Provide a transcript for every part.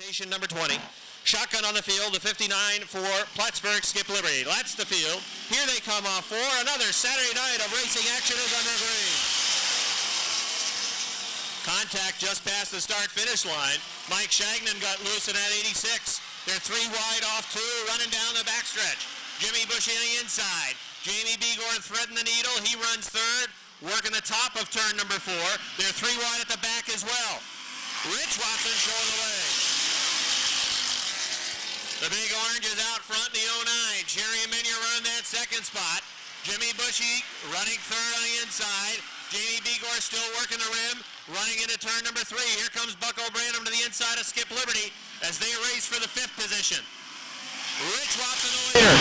Rotation number 20. Shotgun on the field, the 59 for Plattsburgh Skip Liberty. That's the field. Here they come off for another Saturday night of racing action is under green. Contact just past the start-finish line. Mike Shagnon got loose in that 86. They're three wide off two, running down the backstretch. Jimmy Bushy on the inside. Jamie Begor threading the needle. He runs third, working the top of turn number 4. They're three wide at the back as well. Rich Watson showing the way. The Big Orange is out front in the 09. Sherry Minier running that second spot. Jimmy Bushy running third on the inside. Jamie Begor still working the rim, running into turn number 3. Here comes Bucko Branham to the inside of Skip Liberty as they race for the 5th position. Rich Watson the leader.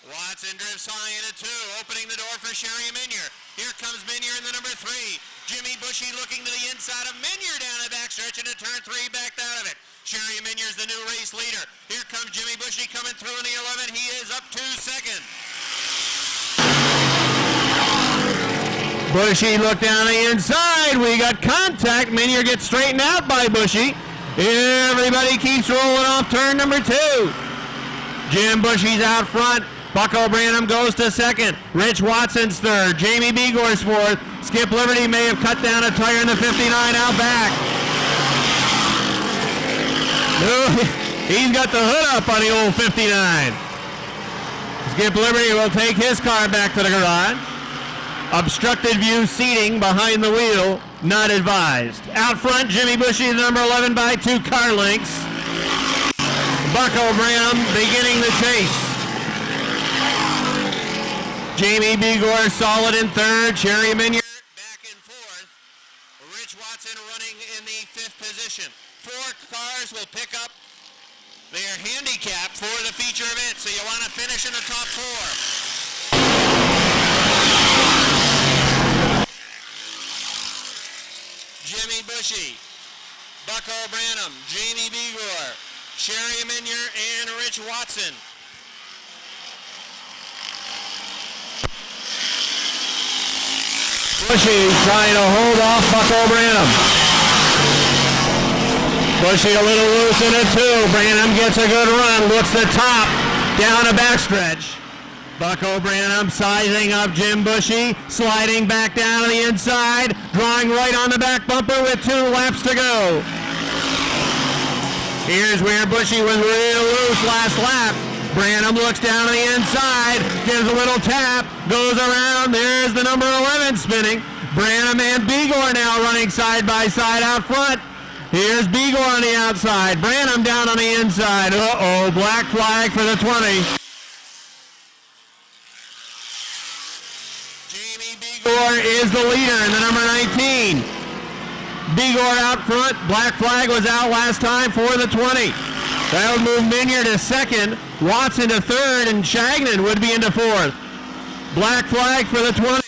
Watson drifts high into 2, opening the door for Sherry Minier. Here comes Minier in the number 3. Jimmy Bushy looking to the inside of Minier down the backstretch into turn 3, backed out of it. Sherry Minier's the new race leader. Here comes Jimmy Bushy coming through in the 11. He is up 2 seconds. Bushy looked down the inside. We got contact. Minier gets straightened out by Bushy. Everybody keeps rolling off turn number 2. Jim Bushy's out front. Bucko Branham goes to second. Rich Watson's third. Jamie Begor's fourth. Skip Liberty may have cut down a tire in the 59 out back. No, he's got the hood up on the old 59. Skip Liberty will take his car back to the garage. Obstructed view seating behind the wheel, not advised. Out front, Jimmy Bushy, number 11 by 2 car lengths. Bucko Branham beginning the chase. Jamie Begor solid in third. Sherry Minier back in 4th. Rich Watson running in the 5th position. 4 cars will pick up their handicap for the feature event, so you want to finish in the top 4. Jimmy Bushy, Bucko Branham, Jamie Begor, Sherry Minier, and Rich Watson. Bushy trying to hold off Bucko Branham. Bushy a little loose in it too. Branham gets a good run, looks the top, down a backstretch. Bucko Branham sizing up Jim Bushy, sliding back down to the inside, drawing right on the back bumper with 2 laps to go. Here's where Bushy was real loose last lap. Branham looks down to the inside, gives a little tap, goes around, there's the number 11 spinning. Branham and Begor now running side by side out front. Here's Begor on the outside, Branham down on the inside. Uh-oh, black flag for the 20. Jamie Begor is the leader in the number 19. Begor out front, black flag was out last time for the 20. That would move Minier to second, Watson to third, and Shagnon would be into 4th. Black flag for the 20.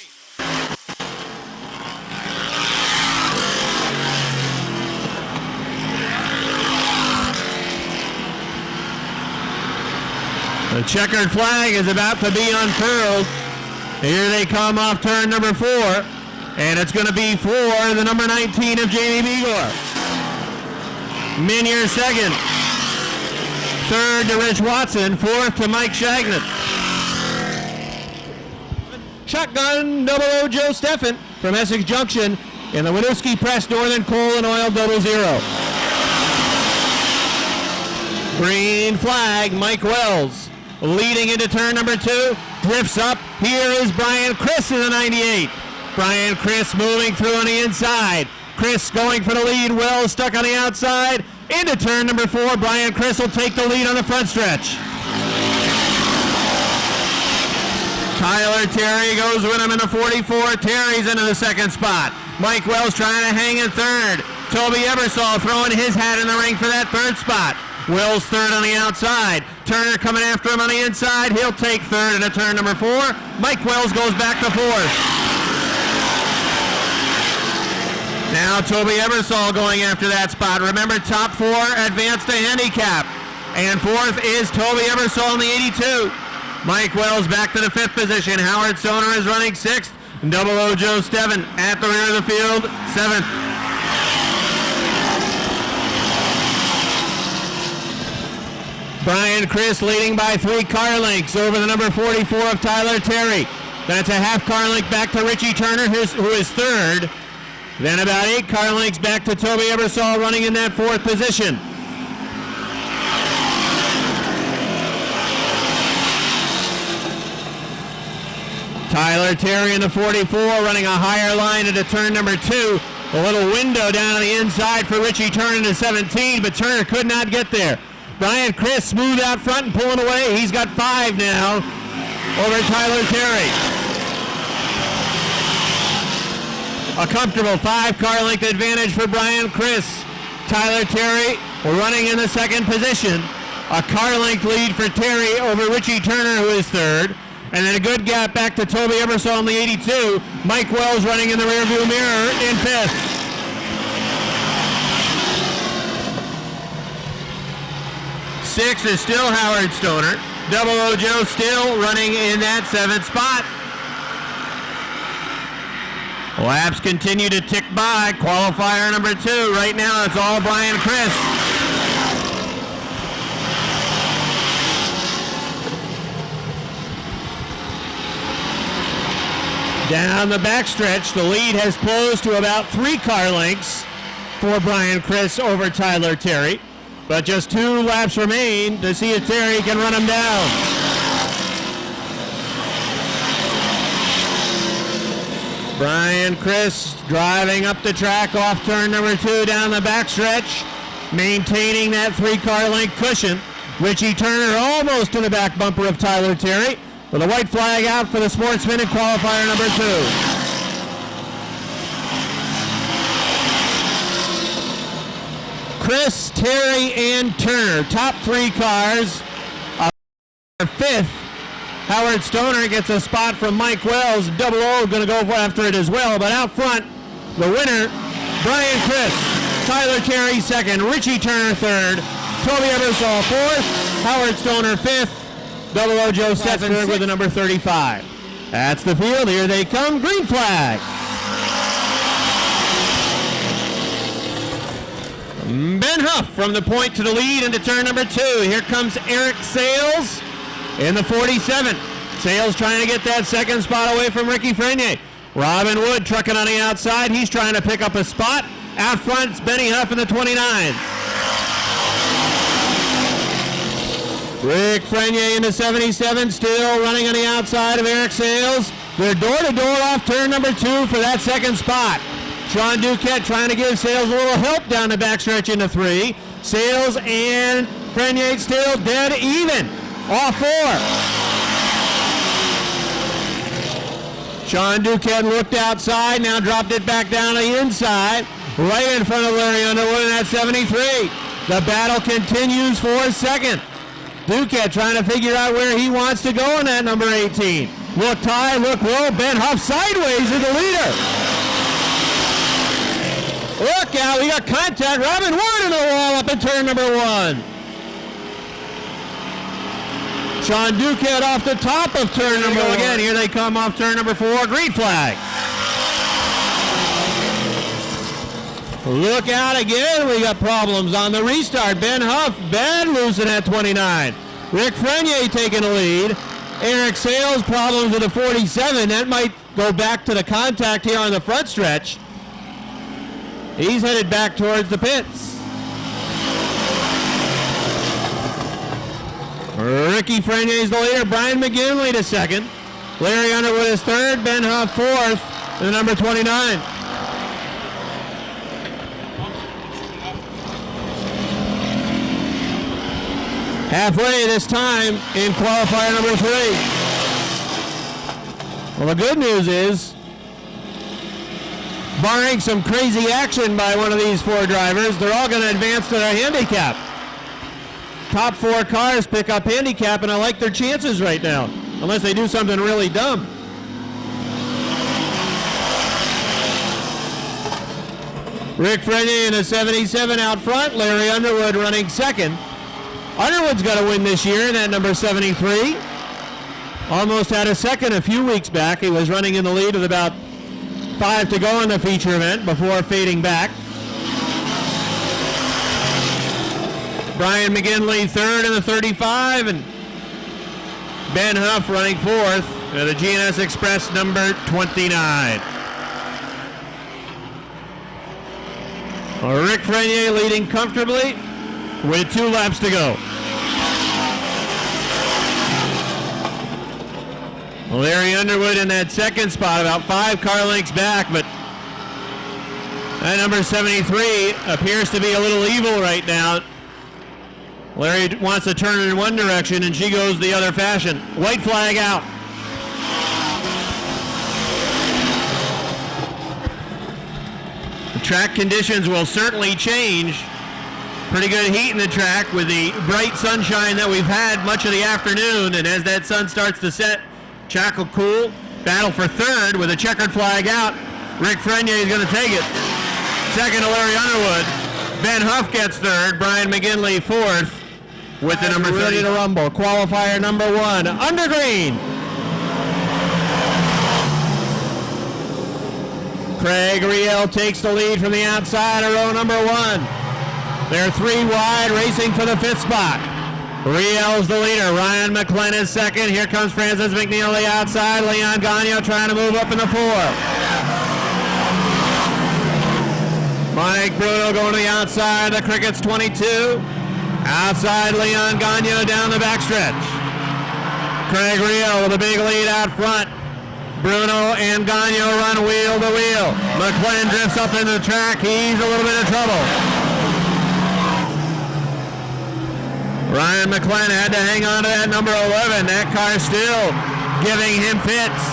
The checkered flag is about to be unfurled. Here they come off turn number 4, and it's going to be for the number 19 of Jamie Begor. Minier second. Third to Rich Watson, 4th to Mike Shagnon. Shotgun 00 Joe Steffen from Essex Junction in the Winooski Press Northern Coal and Oil 00. Green flag, Mike Wells. Leading into turn number 2, drifts up. Here is Brian Chris in the 98. Brian Chris moving through on the inside. Chris going for the lead, Wells stuck on the outside. Into turn number 4, Brian Chris will take the lead on the front stretch. Tyler Terry goes with him in the 44. Terry's into the second spot. Mike Wells trying to hang in third. Toby Ebersol throwing his hat in the ring for that 3rd spot. Wells third on the outside. Turner coming after him on the inside. He'll take third into turn number 4. Mike Wells goes back to 4th. Now Toby Ebersol going after that spot. Remember, top 4 advance to handicap. And 4th is Toby Ebersol in the 82. Mike Wells back to the 5th position. Howard Soner is running 6th. 00 Joe Steffen at the rear of the field, 7th. Brian Criss leading by 3 car lengths over the number 44 of Tyler Terry. That's a half car length back to Richie Turner, who is third. Then about 8 car lengths back to Toby Ebersol running in that 4th position. Tyler Terry in the 44 running a higher line into turn number 2. A little window down on the inside for Richie Turner into 17, but Turner could not get there. Brian Criss smooth out front and pulling away. He's got 5 now over Tyler Terry. A comfortable 5 car length advantage for Brian Criss. Tyler Terry running in the 2nd position. A car length lead for Terry over Richie Turner, who is 3rd. And then a good gap back to Toby Ebersol in the 82. Mike Wells running in the rearview mirror in 5th. Sixth is still Howard Stoner. Double O Joe still running in that 7th spot. Laps continue to tick by. Qualifier number 2. Right now it's all Brian Criss. Down the backstretch, the lead has closed to about 3 car lengths for Brian Criss over Tyler Terry. But just 2 laps remain to see if Terry can run him down. Brian Criss driving up the track off turn number 2 down the backstretch, maintaining that 3 car length cushion. Richie Turner almost to the back bumper of Tyler Terry, with a white flag out for the sportsman in qualifier number 2. Criss, Terry, and Turner, top 3 cars. 5th, Howard Stoner gets a spot from Mike Wells. Double O going to go after it as well, but out front, the winner, Brian Criss. Tyler Terry 2nd, Richie Turner 3rd, Toby Ebersol 4th, Howard Stoner 5th, Double O Joe Steffenberg with the number 35. That's the field. Here they come. Green flag. Ben Huff from the point to the lead into turn number 2. Here comes Eric Sales in the 47. Sales trying to get that 2nd spot away from Ricky Frenier. Robin Wood trucking on the outside. He's trying to pick up a spot. Out front, it's Benny Huff in the 29. Rick Frenier in the 77, still running on the outside of Eric Sales. They're door-to-door off turn number 2 for that 2nd spot. Sean Duquette trying to give Sales a little help down the backstretch into 3. Sales and Frenier still dead even. Off 4. Sean Duquette looked outside, now dropped it back down to the inside. Right in front of Larry Underwood in that 73. The battle continues for 2nd. Duquette trying to figure out where he wants to go in that number 18. Look high, look low. Ben Huff sideways is the leader. Look out, we got contact. Robin Wood in the wall up in turn number 1. Sean Duquette off the top of turn number 1. Again, here they come off turn number 4. Green flag. Look out again, we got problems on the restart. Ben Huff, bad losing at 29. Rick Frenier taking the lead. Eric Sales, problems with the 47. That might go back to the contact here on the front stretch. He's headed back towards the pits. Ricky Frenier is the leader. Brian McGinley to 2nd. Larry Underwood is 3rd. Ben Huff 4th. The number 29. Halfway this time in qualifier number 3. Well, the good news is, barring some crazy action by one of these 4 drivers, they're all going to advance to their handicap. Top 4 cars pick up handicap, and I like their chances right now, unless they do something really dumb. Rick Frenier in a 77 out front. Larry Underwood running 2nd. Underwood's got to win this year in that number 73. Almost had a 2nd a few weeks back. He was running in the lead with about 5 to go in the feature event before fading back. Brian McGinley third in the 35, and Ben Huff running fourth at the GNS Express number 29. Rick Frenier leading comfortably with 2 laps to go. Larry Underwood in that second spot, about 5 car lengths back, but that number 73 appears to be a little evil right now. Larry wants to turn in one direction, and she goes the other fashion. White flag out. The track conditions will certainly change. Pretty good heat in the track with the bright sunshine that we've had much of the afternoon, and as that sun starts to set, track will cool. Battle for third with a checkered flag out. Rick Frenier is going to take it. Second to Larry Underwood. Ben Huff gets third. Brian McGinley fourth with the number 30. Ready to rumble. Qualifier number 1. Under green. Craig Riel takes the lead from the outside of row number 1. They're 3 wide, racing for the 5th spot. Riel's the leader. Ryan McClennan is second. Here comes Francis McNeil on the outside. Leon Gagno trying to move up in the 4. Mike Bruno going to the outside. The Crickets 22. Outside Leon Gagno down the backstretch. Craig Riel with a big lead out front. Bruno and Gagno run wheel to wheel. McClennan drifts up into the track. He's a little bit of trouble. Ryan McClennan had to hang on to that number 11. That car still giving him fits.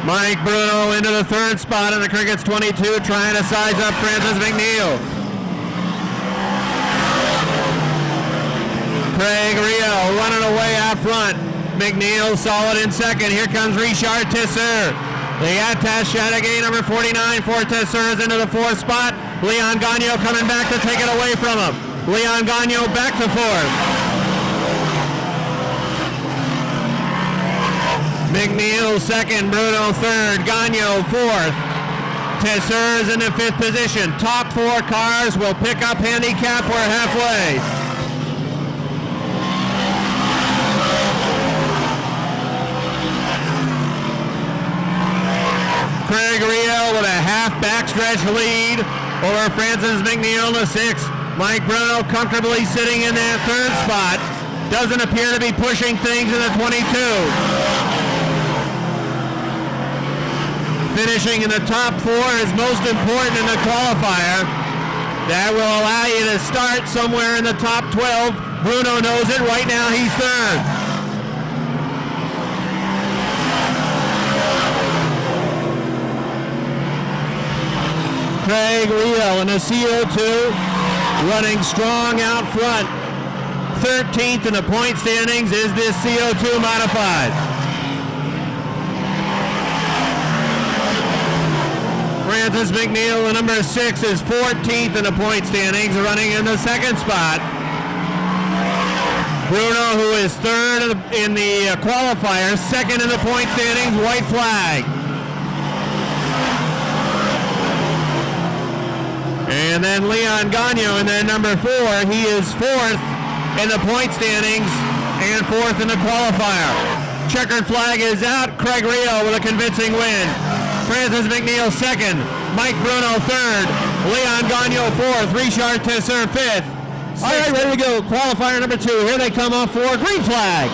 Mike Bruno into the 3rd spot in the Crickets 22, trying to size up Francis McNeil. Craig Riel running away out front. McNeil solid in second. Here comes Richard Tisseur. The attache Chateauguay number 49 for Tisseur is into the 4th spot. Leon Gagno coming back to take it away from him. Leon Gagno back to 4th. McNeil second, Bruno third, Gagno 4th. Tisseur is in the 5th position. Top 4 cars will pick up handicap. We're halfway. Craig Riel with a half backstretch lead over Francis McNeil in the 6th. Mike Bruno comfortably sitting in that 3rd spot. Doesn't appear to be pushing things in the 22. Finishing in the top 4 is most important in the qualifier. That will allow you to start somewhere in the top 12. Bruno knows it. Right now he's 3rd. Craig Riel in a CO2 running strong out front. 13th in the point standings is this CO2 modified. Francis McNeil, the number 6, is 14th in the point standings, running in the 2nd spot. Bruno, who is 3rd in the qualifier, 2nd in the point standings, white flag. And then Leon Gagno in that number 4, he is 4th in the point standings and 4th in the qualifier. Checkered flag is out. Craig Riel with a convincing win. Francis McNeil 2nd, Mike Bruno 3rd, Leon Gagno 4th, Richard Tisseur 5th. All right, ready to go. Qualifier number 2. Here they come off for green flag.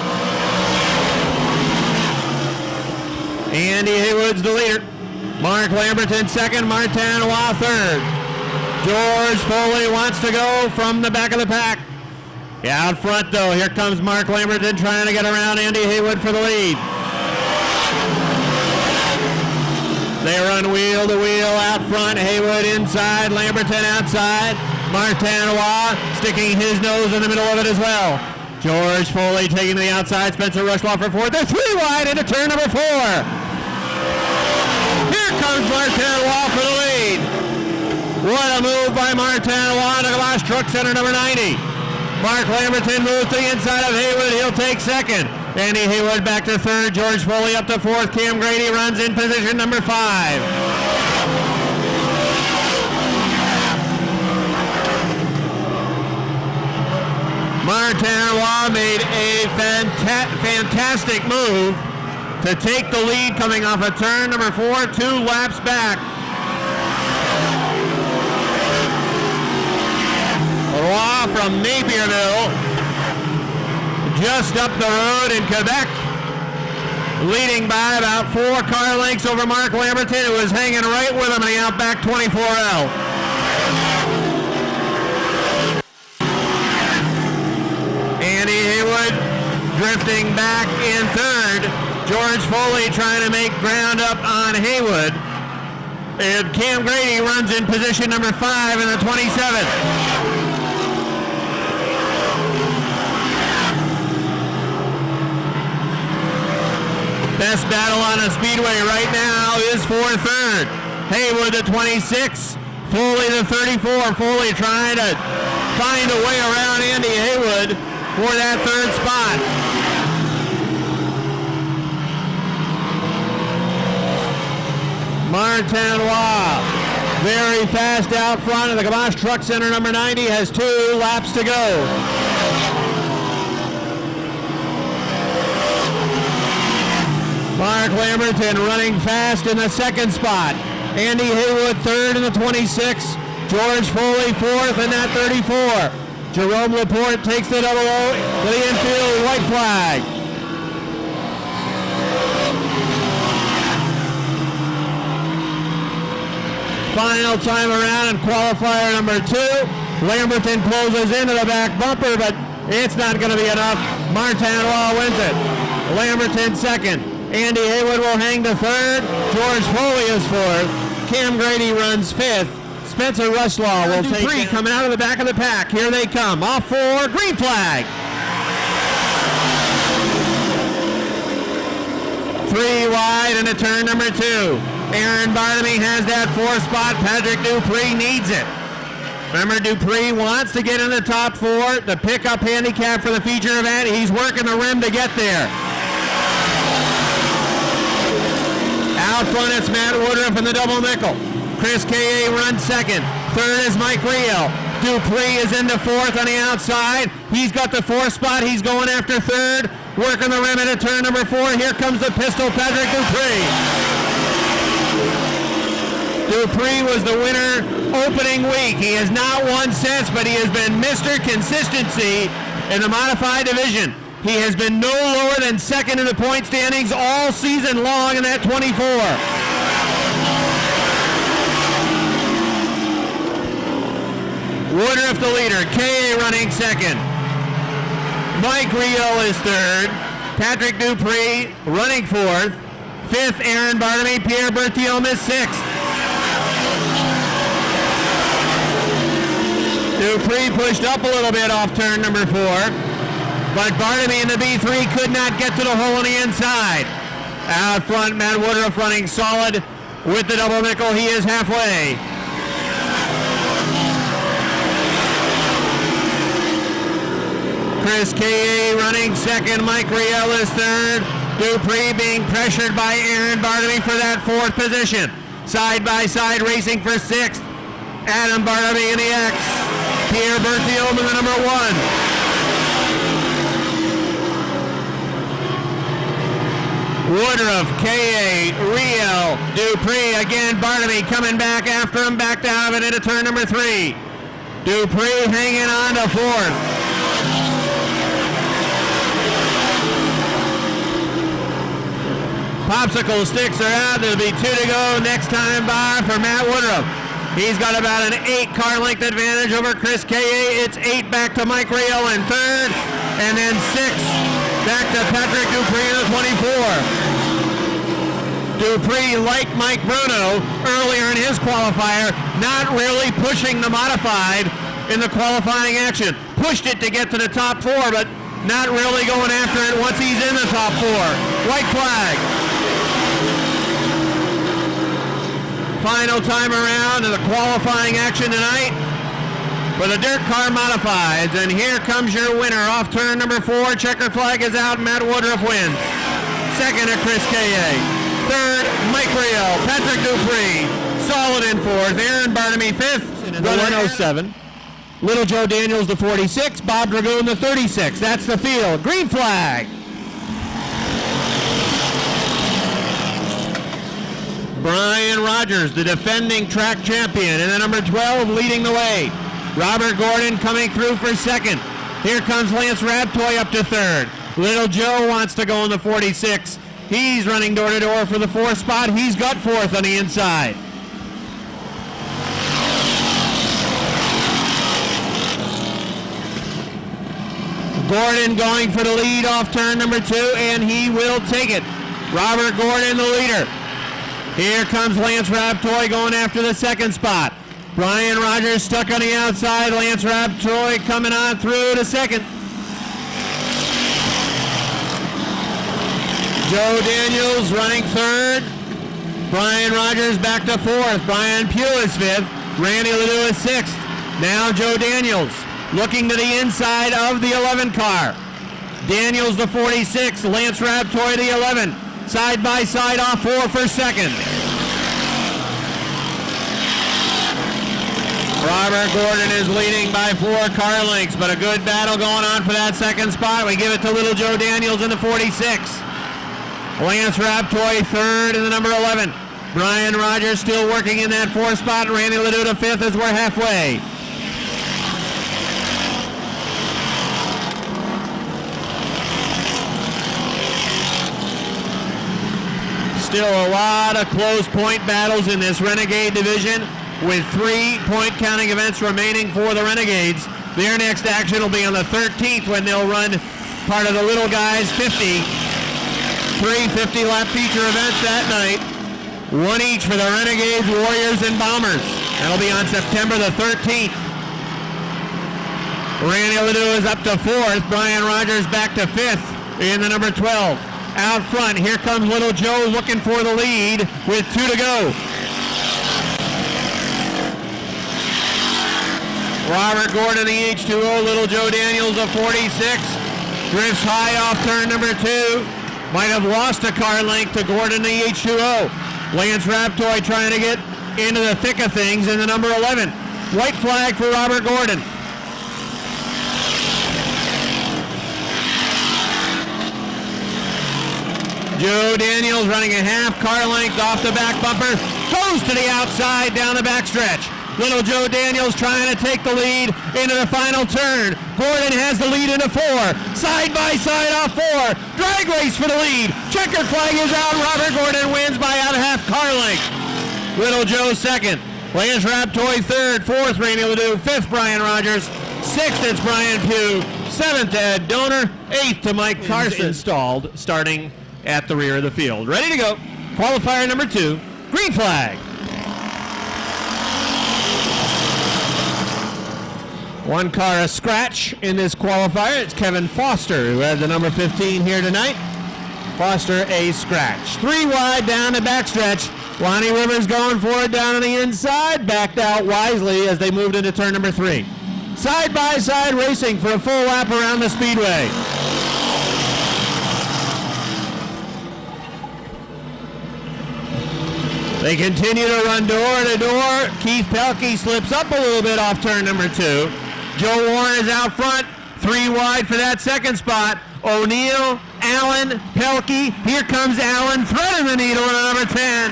Andy Haywood's the leader. Mark Lamberton 2nd, Martin Roy 3rd. George Foley wants to go from the back of the pack. Yeah, out front though, here comes Mark Lamberton trying to get around Andy Haywood for the lead. They run wheel to wheel out front. Haywood inside, Lamberton outside. Martin Roy sticking his nose in the middle of it as well. George Foley taking to the outside. Spencer Rushloff for 4th. They're 3 wide into turn number 4. Here comes Martin Roy for the lead. What a move by Martin Roy to Galash Truck Center number 90. Mark Lamberton moves to the inside of Haywood. He'll take 2nd. Andy Haywood back to 3rd. George Foley up to 4th. Cam Grady runs in position number 5. Martin made a fantastic move to take the lead coming off of turn number 4, 2 laps back. Roy from Napierville, just up the road in Quebec, leading by about 4 car lengths over Mark Lamberton, who was hanging right with him in the Outback 24L. Andy Haywood drifting back in third. George Foley trying to make ground up on Haywood. And Cam Grady runs in position number 5 in the 27. Best battle on a speedway right now is for third. Haywood the 26, Foley the 34. Foley trying to find a way around Andy Haywood for that third spot. Martinois very fast out front of the Gamache Truck Center. Number 90 has 2 laps to go. Mark Lamberton running fast in the second spot. Andy Haywood third in the 26. George Foley fourth in that 34. Jerome Laporte takes the double O to the infield, white flag. Final time around in qualifier number 2. Lamberton closes into the back bumper, but it's not going to be enough. Martinois wins it. Lamberton second. Andy Haywood will hang to third. George Foley is fourth. Cam Grady runs fifth. Spencer Rushlaw will take Dupree coming out of the back of the pack. Here they come. Off for green flag. 3 wide into turn number 2. Aaron Barnaby has that 4th spot. Patrick Dupree needs it. Remember, Dupree wants to get in the top 4. The pickup handicap for the feature event. He's working the rim to get there. Out front, it's Matt Woodruff in the double nickel. Chris K.A. runs second. Third is Mike Rio. Dupree is into 4th on the outside. He's got the 4th spot. He's going after third. Working the rim into turn number 4. Here comes the pistol, Patrick Dupree. Dupree was the winner opening week. He has not won since, but he has been Mr. Consistency in the modified division. He has been no lower than second in the point standings all season long in that 24. Woodruff the leader, K.A. running second. Mike Rio is third. Patrick Dupree running 4th. 5th, Aaron Barnaby. Pierre Berthiaume is 6th. Dupree pushed up a little bit off turn number 4. But Barnaby in the B3 could not get to the hole on the inside. Out front, Matt Woodruff running solid with the double nickel. He is halfway. Chris K.A. running second. Mike Riel is third. Dupree being pressured by Aaron Barnaby for that 4th position. Side by side racing for 6th. Adam Barnaby in the X. Pierre Berthiaume in the number 1. Woodruff, K.A., Rio, Dupree, again Barnaby coming back after him, back down of it into turn number 3. Dupree hanging on to 4th. Popsicle sticks are out. There'll be 2 to go next time by for Matt Woodruff. He's got about an 8 car length advantage over Chris K.A. It's 8 back to Mike Rio in third, and then 6 back to Patrick Dupree in the 24. Dupree, like Mike Bruno earlier in his qualifier, not really pushing the modified in the qualifying action. Pushed it to get to the top 4, but not really going after it once he's in the top 4. White flag. Final time around in the qualifying action tonight for the dirt car modifieds. And here comes your winner off turn number 4. Checker flag is out. Matt Woodruff wins. Second to Chris K.A. Third, Mike Rio. Patrick Dupree solid in 4th. Aaron Barnaby 5th. 107. Little Joe Daniels, the 46. Bob Dragoon, the 36. That's the field. Green flag. Brian Rogers, the defending track champion, and the number 12 leading the way. Robert Gordon coming through for second. Here comes Lance Rabtoy up to third. Little Joe wants to go in the 46. He's running door to door for the 4th spot. He's got 4th on the inside. Gordon going for the lead off turn number 2, and he will take it. Robert Gordon, the leader. Here comes Lance Rabtoy going after the 2nd spot. Brian Rogers stuck on the outside. Lance Rabtoy coming on through to 2nd. Joe Daniels running 3rd. Brian Rogers back to 4th. Brian Pugh is 5th. Randy Ledoux is 6th. Now Joe Daniels looking to the inside of the 11 car. Daniels the 46. Lance Rabtoy the 11. Side by side off 4 for 2nd. Robert Gordon is leading by 4 car lengths, but a good battle going on for that 2nd spot. We give it to Little Joe Daniels in the 46. Lance Rabtoy 3rd in the number 11. Brian Rogers still working in that 4th spot. Randy Ledoux to 5th as we're halfway. Still a lot of close point battles in this Renegade division with 3 point counting events remaining for the Renegades. Their next action will be on the 13th when they'll run part of the Little Guys 50. 3 50-lap feature events that night. 1 each for the Renegades, Warriors, and Bombers. That'll be on September the 13th. Randy Ledoux is up to 4th. Brian Rogers back to 5th in the number 12. Out front, here comes Little Joe looking for the lead with 2 to go. Robert Gordon, the H2O. Little Joe Daniels, the 46. Drifts high off turn number 2. Might have lost a car length to Gordon, the H2O. Lance Rabtoy trying to get into the thick of things in the number 11. White flag for Robert Gordon. Joe Daniels running a half car length off the back bumper. Goes to the outside down the backstretch. Little Joe Daniels trying to take the lead into the final turn. Gordon has the lead into 4. Side by side off 4. Drag race for the lead. Checkered flag is out. Robert Gordon wins by out a half car length. Little Joe 2nd. Lance Rabtoy 3rd. 4th, Randy Ledoux. 5th, Brian Rogers. 6th, it's Brian Pugh. 7th, Ed Donor. 8th to Mike Carson. Installed, starting at the rear of the field. Ready to go. Qualifier number 2. Green flag. One car a scratch in this qualifier. It's Kevin Foster, who had the number 15 here tonight. Foster a scratch. 3 wide down the backstretch. Ronnie Rivers going for it down on the inside. Backed out wisely as they moved into turn number 3. Side by side racing for a full lap around the Speedway. They continue to run door to door. Keith Pelkey slips up a little bit off turn number 2. Joe Warren is out front, 3 wide for that 2nd spot. O'Neill, Allen, Pelkey. Here comes Allen, threading the needle in number 10.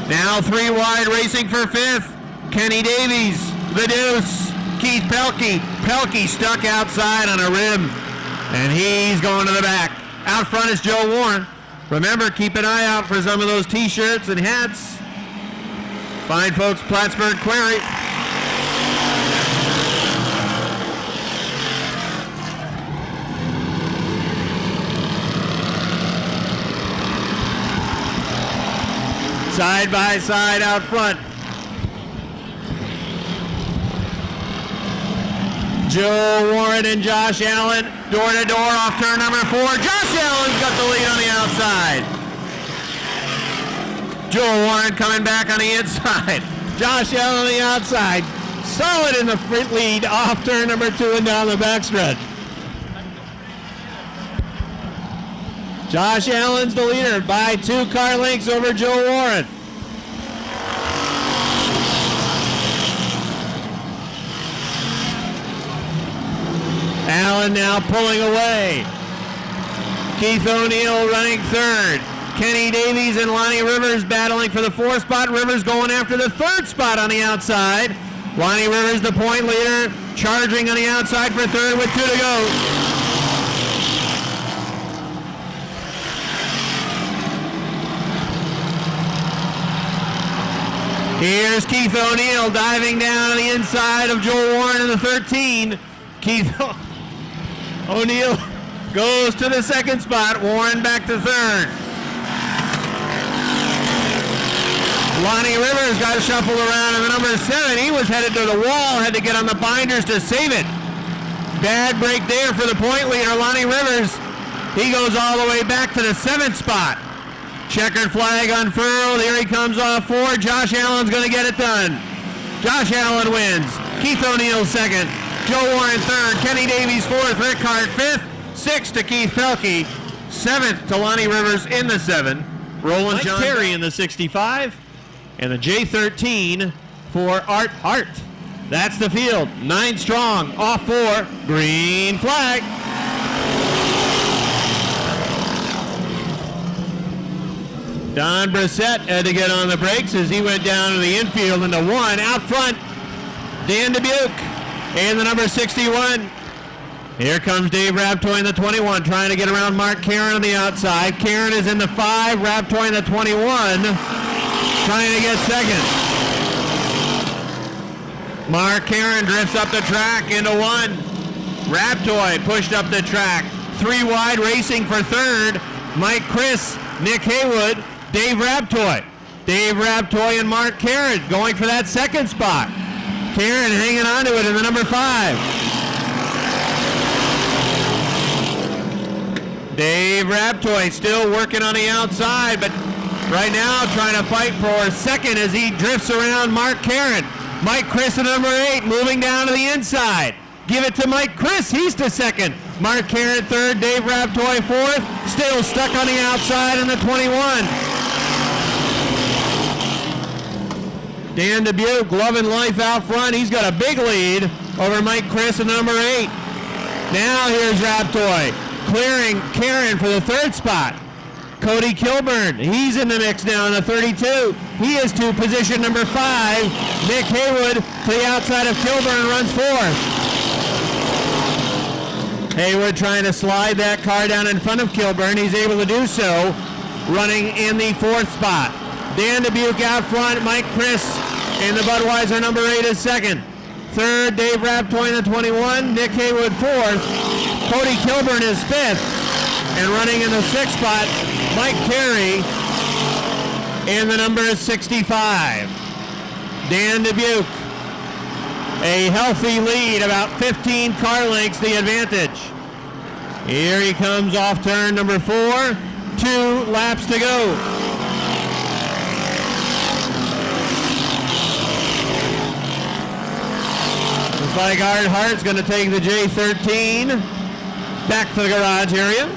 Now 3 wide racing for 5th. Kenny Davies, the Deuce, Keith Pelkey. Pelkey stuck outside on a rim, and he's going to the back. Out front is Joe Warren. Remember, keep an eye out for some of those t-shirts and hats. Fine folks, Plattsburgh Quarry. Side by side out front. Joe Warren and Josh Allen, door to door off turn number 4. Josh Allen's got the lead on the outside. Joe Warren coming back on the inside. Josh Allen on the outside. Solid in the front lead off turn number 2 and down the backstretch. Josh Allen's the leader by 2 car lengths over Joe Warren. Allen now pulling away. Keith O'Neill running third. Kenny Davies and Lonnie Rivers battling for the fourth spot. Rivers going after the third spot on the outside. Lonnie Rivers, the point leader, charging on the outside for third with 2 to go. Here's Keith O'Neill diving down on the inside of Joel Warren in the 13. Keith O'Neill goes to the second spot. Warren back to third. Lonnie Rivers got shuffled around in the number 7. He was headed to the wall, had to get on the binders to save it. Bad break there for the point leader, Lonnie Rivers. He goes all the way back to the 7th spot. Checkered flag unfurled. Here he comes off 4. Josh Allen's going to get it done. Josh Allen wins. Keith O'Neill second. Joe Warren third. Kenny Davies fourth. Rick Hart fifth. 6th to Keith Pelkey. 7th to Lonnie Rivers in the 7. Roland John Terry in the 65. And the J13 for Art Hart. That's the field. 9 strong. Off 4. Green flag. Don Brissett had to get on the brakes as he went down to the infield into 1. Out front, Dan Dubuque and the number 61. Here comes Dave Raptor in the 21, trying to get around Mark Karen on the outside. Karen is in the 5, Raptor in the 21, trying to get second. Mark Karen drifts up the track into 1. Raptor pushed up the track. 3 wide, racing for third. Mike Chris, Nick Haywood, Dave Raptoy. Dave Raptoy and Mark Karen going for that second spot. Karen hanging on to it in the number 5. Dave Raptoy still working on the outside, but right now trying to fight for second as he drifts around Mark Karen. Mike Chris at number 8 moving down to the inside. Give it to Mike Chris, he's to second. Mark Karen third, Dave Raptoy fourth, still stuck on the outside in the 21. Dan Dubuque, loving life out front. He's got a big lead over Mike Chris at number 8. Now here's Raptoy, clearing Karen for the third spot. Cody Kilburn, he's in the mix now in the 32. He is to position number 5. Nick Haywood to the outside of Kilburn runs 4th. Haywood trying to slide that car down in front of Kilburn. He's able to do so, running in the 4th spot. Dan Dubuque out front. Mike Chris in the Budweiser number 8 is second. Third, Dave Raptoy in the 21. Nick Haywood 4th. Cody Kilburn is 5th. And running in the 6th spot, Mike Terry in the number 65. Dan Dubuque, a healthy lead, about 15 car lengths the advantage. Here he comes off turn number 4. 2 laps to go. Looks like Art Hart's going to take the J13 back to the garage area.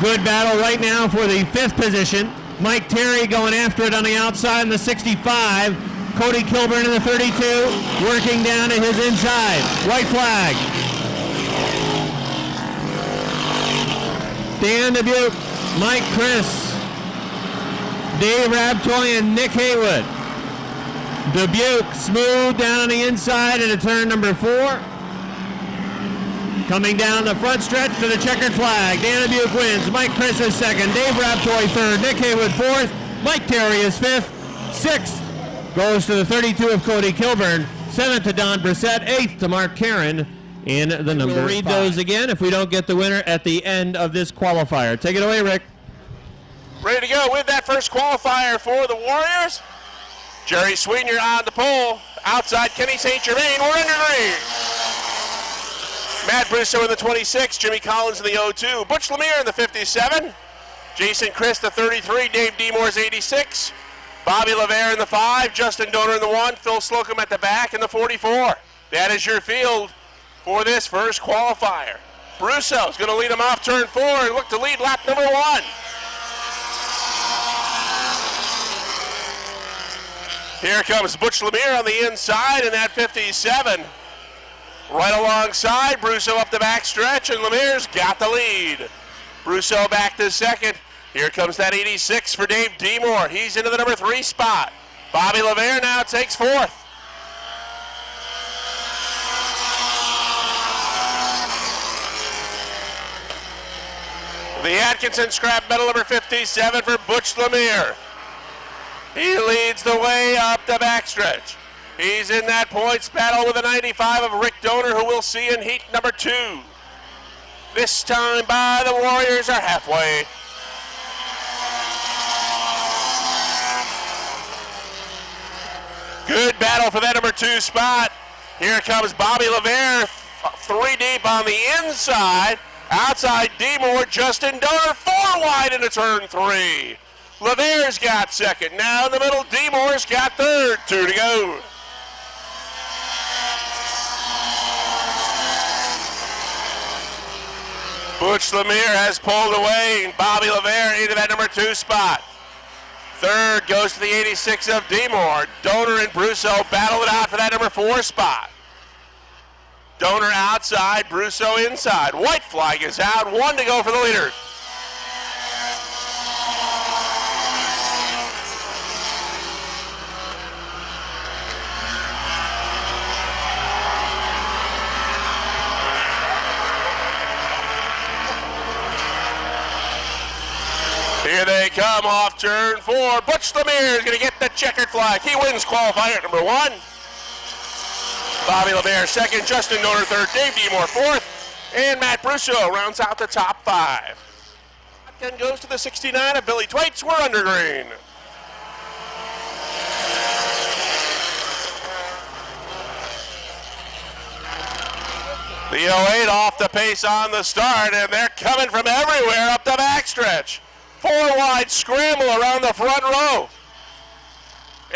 Good battle right now for the 5th position. Mike Terry going after it on the outside in the 65. Cody Kilburn in the 32, working down to his inside. White flag. Dan Dubuque, Mike Chris, Dave Raptoy, and Nick Haywood. Dubuque smooth down on the inside into turn number 4. Coming down the front stretch to the checkered flag. Dan Dubuque wins. Mike Chris is second. Dave Raptoy third. Nick Haywood 4th. Mike Terry is 5th. 6th goes to the 32 of Cody Kilburn. 7th to Don Brissett. 8th to Mark Karen in the number 5. We'll read those again if we don't get the winner at the end of this qualifier. Take it away, Rick. Ready to go with that first qualifier for the Warriors. Jerry Sweetner on the pole. Outside, Kenny St. Germain. We're under green. Matt Brusso in the 26, Jimmy Collins in the 02, Butch Lemire in the 57, Jason Christ the 33, Dave Demores 86, Bobby LeVere in the 5, Justin Donor in the 1, Phil Slocum at the back in the 44. That is your field for this first qualifier. Brusso's going to lead them off turn 4 and look to lead lap number 1. Here comes Butch Lemire on the inside in that 57. Right alongside, Brousseau up the back stretch, and Lemaire's got the lead. Brousseau back to second. Here comes that 86 for Dave Demore. He's into the number 3 spot. Bobby Lemaire now takes 4th. The Atkinson scrap medal number 57 for Butch Lemaire. He leads the way up the backstretch. He's in that points battle with a 95 of Rick Donor, who we'll see in heat number 2. This time by the Warriors are halfway. Good battle for that number 2 spot. Here comes Bobby Lemaire, 3 deep on the inside. Outside Demore, Justin Donor, 4 wide into turn 3. Lemaire's got second. Now in the middle, Demore's got third. 2 to go. Butch Lemaire has pulled away, and Bobby Lemaire into that number 2 spot. Third goes to the 86 of Demore. Donor and Brousseau battle it out for that number 4 spot. Donor outside, Brousseau inside. White flag is out, 1 to go for the leader. Here they come off turn 4. Butch Lemaire is going to get the checkered flag. He wins qualifier number 1. Bobby Lemaire second, Justin Donor third, Dave Demore 4th, and Matt Brousseau rounds out the top 5. Then goes to the 69 of Billy Twaits. We're under green. The 08 off the pace on the start, and they're coming from everywhere up the backstretch. 4 wide scramble around the front row.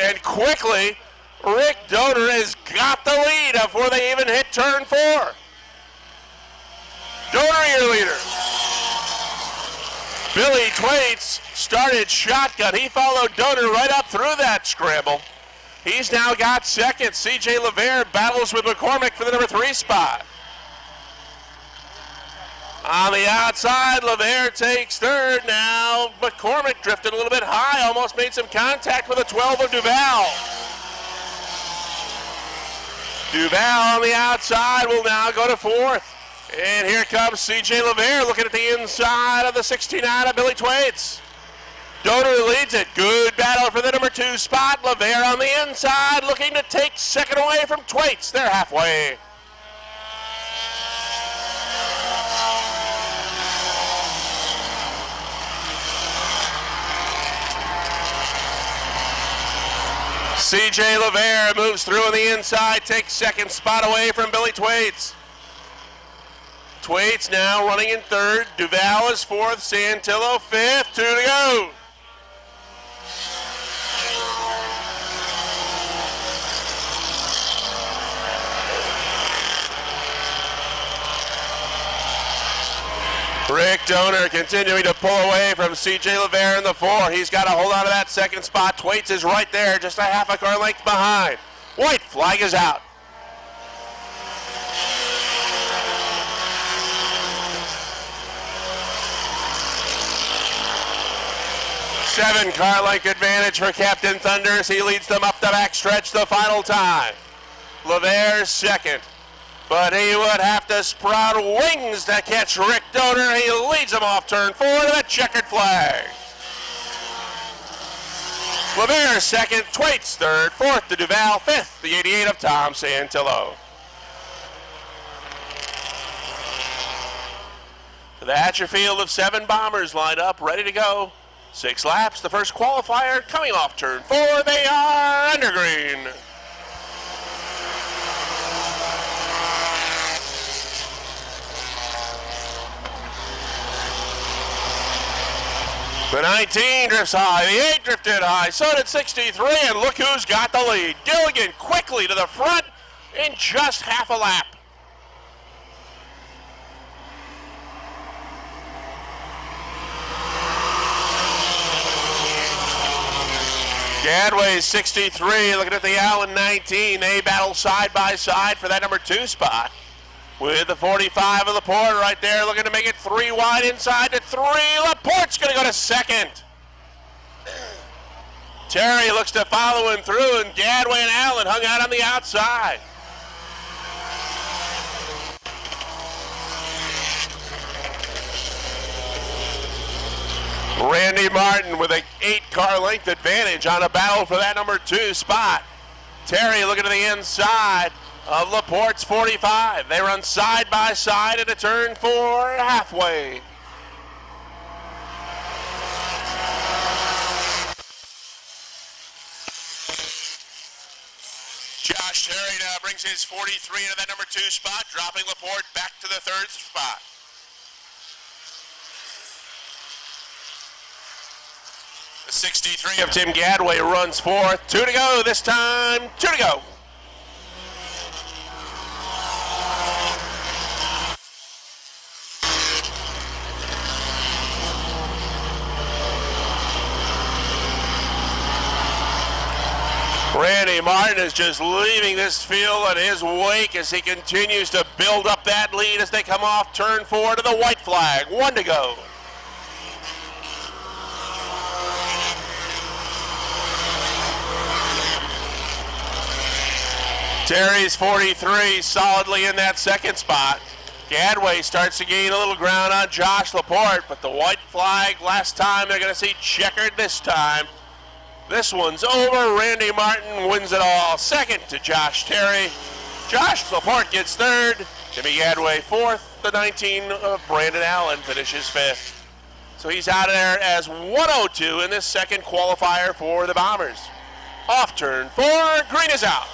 And quickly, Rick Donor has got the lead before they even hit turn 4. Donor, your leader. Billy Twaits started shotgun. He followed Donor right up through that scramble. He's now got second. CJ LeVere battles with McCormick for the number 3 spot. On the outside, LeVere takes third. Now McCormick drifted a little bit high, almost made some contact with a 12 of Duval. Duval on the outside will now go to 4th. And here comes CJ LeVere looking at the inside of the 69 of Billy Twaits. Donor leads it. Good battle for the number 2 spot. LeVere on the inside looking to take second away from Twaits. They're halfway. CJ LeVere moves through on the inside, takes second spot away from Billy Twaits. Twaits now running in third. Duval is 4th, Santillo 5th, 2 to go. Rick Donor continuing to pull away from CJ LeVere in the 4. He's got to hold on to that second spot. Twaits is right there, just a half a car length behind. White flag is out. Seven-car length advantage for Captain Thunders. He leads them up the backstretch the final time. LeVere second. But he would have to sprout wings to catch Rick Donor. He leads him off turn 4 to the checkered flag. LeVere second, Twaits third, 4th to Duval, 5th, the 88 of Tom Santillo. That's your field of 7 bombers lined up, ready to go. 6 laps, the first qualifier coming off turn 4. They are under green. The 19 drifts high, the 8 drifted high, so did 63, and look who's got the lead. Gilligan quickly to the front in just half a lap. Gadway's 63, looking at the Allen 19. They battle side by side for that number 2 spot. with the 45 of Laporte right there, looking to make it 3 wide inside to 3. Laporte's going to go to second. Terry looks to follow him through, and Gadway and Allen hung out on the outside. Randy Martin with an 8-car length advantage on a battle for that number 2 spot. Terry looking to the inside of Laporte's 45. They run side by side at a turn 4 halfway. Josh Terry now brings his 43 into that number 2 spot, dropping Laporte back to the 3rd spot. The 63 of Tim Gadway runs 4th. 2 to go this time. 2 to go. Randy Martin is just leaving this field in his wake as he continues to build up that lead as they come off turn 4 to the white flag. 1 to go. Terry's 43 solidly in that 2nd spot. Gadway starts to gain a little ground on Josh Laporte, but the white flag last time, they're going to see checkered this time. This one's over. Randy Martin wins it all. 2nd to Josh Terry. Josh Laporte gets 3rd. Jimmy Gadway 4th. The 19 of Brandon Allen finishes 5th. So he's out of there as 102 in this 2nd qualifier for the Bombers. Off turn 4, green is out.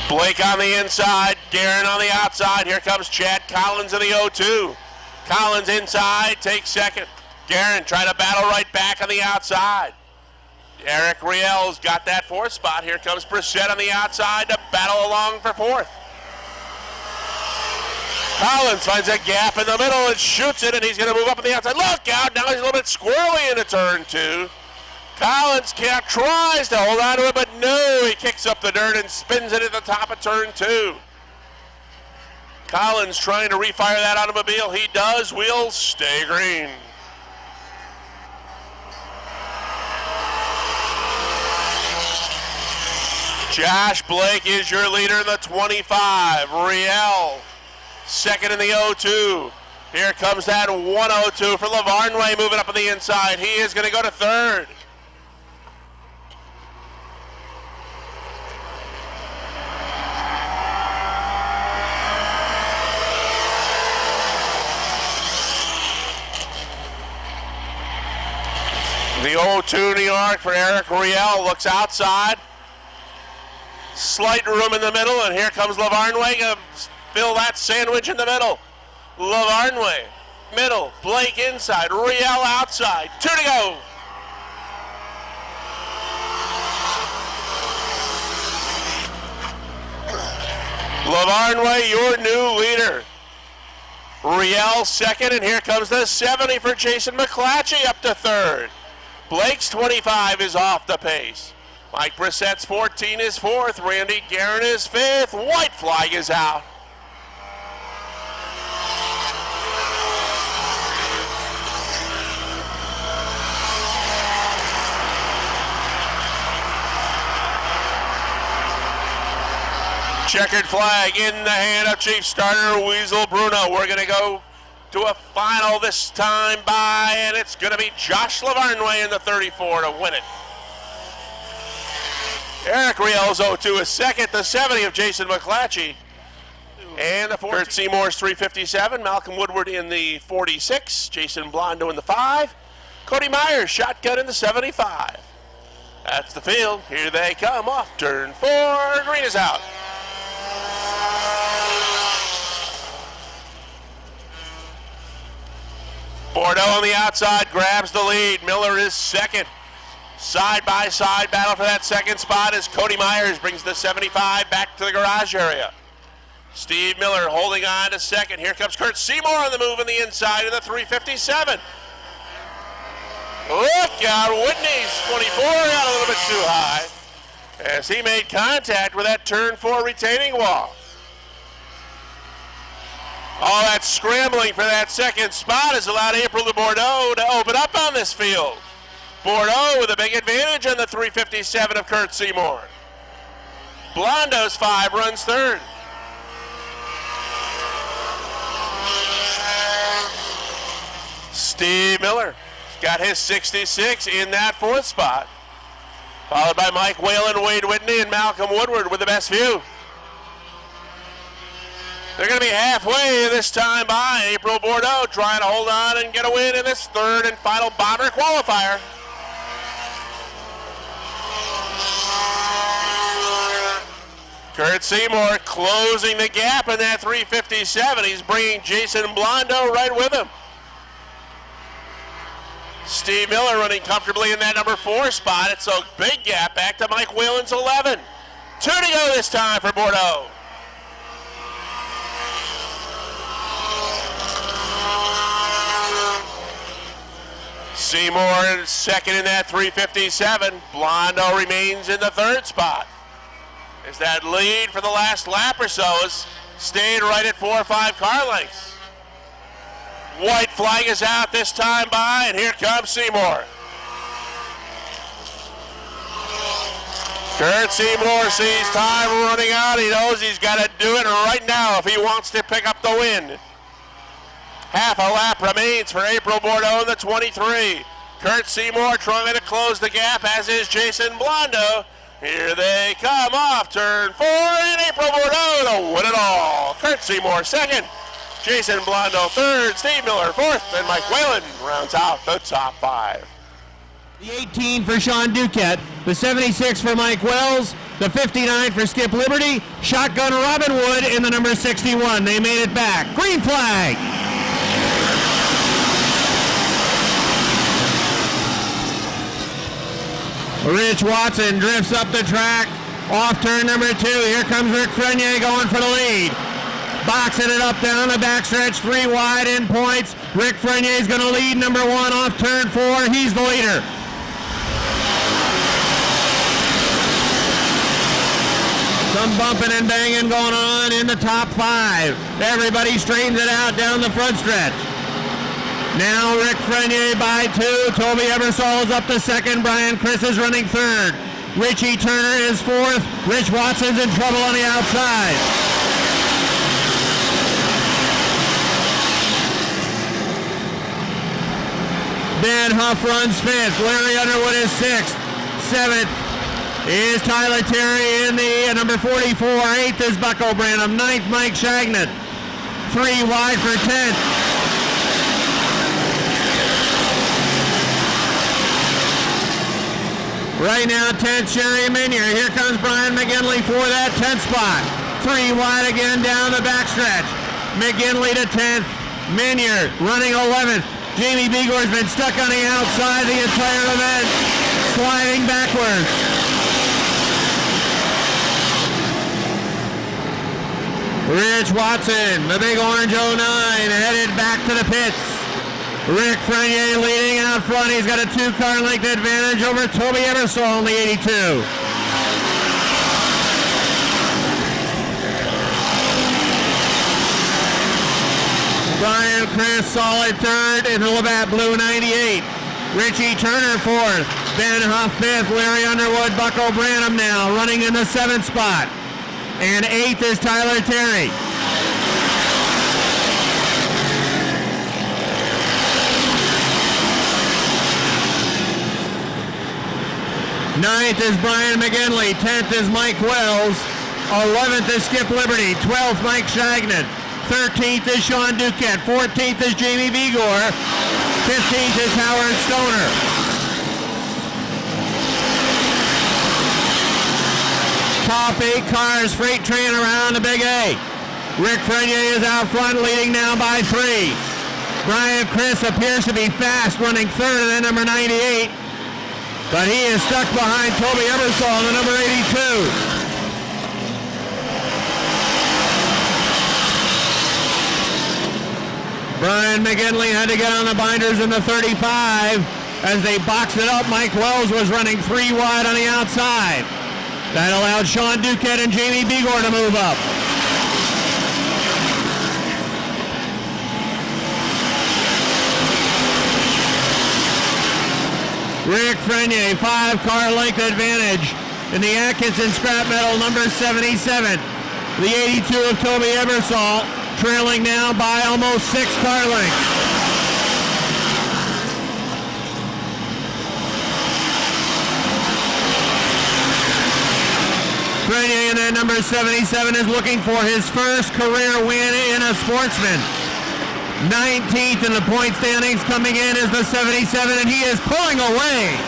Blake on the inside, Guerin on the outside. Here comes Chad Collins in the 0-2. Collins inside, takes 2nd. Guerin trying to battle right back on the outside. Eric Riel's got that 4th spot. Here comes Brissett on the outside to battle along for 4th. Collins finds a gap in the middle and shoots it, and he's going to move up on the outside. Look out, now he's a little bit squirrely into turn 2. Collins tries to hold on to it, but no, he kicks up the dirt and spins it at the top of turn 2. Collins trying to refire that automobile. He does. Wheels stay green. Josh Blake is your leader in the 25. Riel, 2nd in the 0-2. Here comes that 102 for Lavarnway moving up on the inside. He is going to go to 3rd. The 0-2 New York for Eric Riel looks outside. Slight room in the middle, and here comes Lavarnway to fill that sandwich in the middle. Lavarnway, middle, Blake inside, Riel outside. 2 to go. Lavarnway, your new leader. Riel 2nd, and here comes the 70 for Jason McClatchy up to 3rd. Blake's 25 is off the pace. Mike Brissett's 14 is 4th. Randy Guerin is 5th. White flag is out. Checkered flag in the hand of Chief Starter Weasel Bruno. We're going to go to a final this time by, and it's going to be Josh Lavarnway in the 34 to win it. Eric Riel's 0-2 is 2nd, the 70 of Jason McClatchy. And the 4th, Kurt Seymour's 357, Malcolm Woodward in the 46, Jason Blondo in the 5, Cody Myers shotgun in the 75. That's the field. Here they come off turn 4. Green is out. Bordeaux on the outside grabs the lead. Miller is 2nd. Side-by-side battle for that 2nd spot as Cody Myers brings the 75 back to the garage area. Steve Miller holding on to 2nd. Here comes Kurt Seymour on the move on the inside in the 357. Look out, Whitney's 24 got a little bit too high. as he made contact with that turn 4 retaining wall. All that scrambling for that second spot has allowed April de Bordeaux to open up on this field. Bordeaux with a big advantage on the 357 of Kurt Seymour. Blondo's 5 runs third. Steve Miller got his 66 in that 4th spot. Followed by Mike Whalen, Wade Whitney, and Malcolm Woodward with the best view. They're going to be halfway this time by April Bordeaux, trying to hold on and get a win in this 3rd and final bomber qualifier. Kurt Seymour closing the gap in that 357. He's bringing Jason Blondo right with him. Steve Miller running comfortably in that number 4 spot. It's a big gap back to Mike Whalen's 11. 2 to go this time for Bordeaux. Seymour second in that 357. Blondo remains in the 3rd spot. As that lead for the last lap or so has stayed right at 4 or 5 car lengths. White flag is out this time by, and here comes Seymour. Kurt Seymour sees time running out. He knows he's got to do it right now if he wants to pick up the win. Half a lap remains for April Bordeaux in the 23. Kurt Seymour trying to close the gap, as is Jason Blondo. Here they come off turn 4, and April Bordeaux to win it all. Kurt Seymour second. Jason Blondo 3rd, Steve Miller 4th, and Mike Whalen rounds out the top 5. The 18 for Sean Duquette, the 76 for Mike Wells, the 59 for Skip Liberty, shotgun Robin Wood in the number 61. They made it back. Green flag. Rich Watson drifts up the track, off turn number 2. Here comes Rick Frenier going for the lead. Boxing it up down the backstretch, 3 wide in points. Rick Frenier is going to lead number 1 off turn 4. He's the leader. Some bumping and banging going on in the top 5. Everybody straightens it out down the front stretch. Now Rick Frenier by 2. Toby Ebersol is up to 2nd. Brian Chris is running 3rd. Richie Turner is 4th. Rich Watson's in trouble on the outside. Ben Huff runs 5th. Larry Underwood is 6th. 7th is Tyler Terry in the number 44. 8th is Bucko Branham. 9th, Mike Shagnon. 3 wide for 10th. Right now, 10th, Sherry Minier. Here comes Brian McGinley for that 10th spot. 3 wide again down the backstretch. McGinley to 10th. Minier running 11th. Jamie Begor's been stuck on the outside the entire event, sliding backwards. Rich Watson, the big orange 09, headed back to the pits. Rick Frenier leading out front. He's got a 2-car length advantage over Toby Ebersol in the 82. Brian Chris solid 3rd in the Labatt Blue 98. Richie Turner 4th. Ben Huff 5th. Larry Underwood, Bucko Branham now running in the 7th spot. And 8th is Tyler Terry. Ninth is Brian McGinley. 10th is Mike Wells. 11th is Skip Liberty. 12th, Mike Shagnon. 13th is Sean Duquette. 14th is Jamie Begor. 15th is Howard Stoner. Top 8 cars, freight train around the Big A. Rick Frenier is out front, leading now by 3. Brian Chris appears to be fast, running 3rd in the number 98. But he is stuck behind Toby Ebersol in the number 82. Brian McGinley had to get on the binders in the 35. As they boxed it up, Mike Wells was running 3 wide on the outside. That allowed Sean Duquette and Jamie Begor to move up. Rick Frenier, 5-car length advantage in the Atkinson scrap metal number 77. The 82 of Toby Ebersol trailing now by almost 6 car lengths. Frenier in that number 77 is looking for his first career win in a Sportsman. 19th in the point standings, coming in is the 77, and he is pulling away.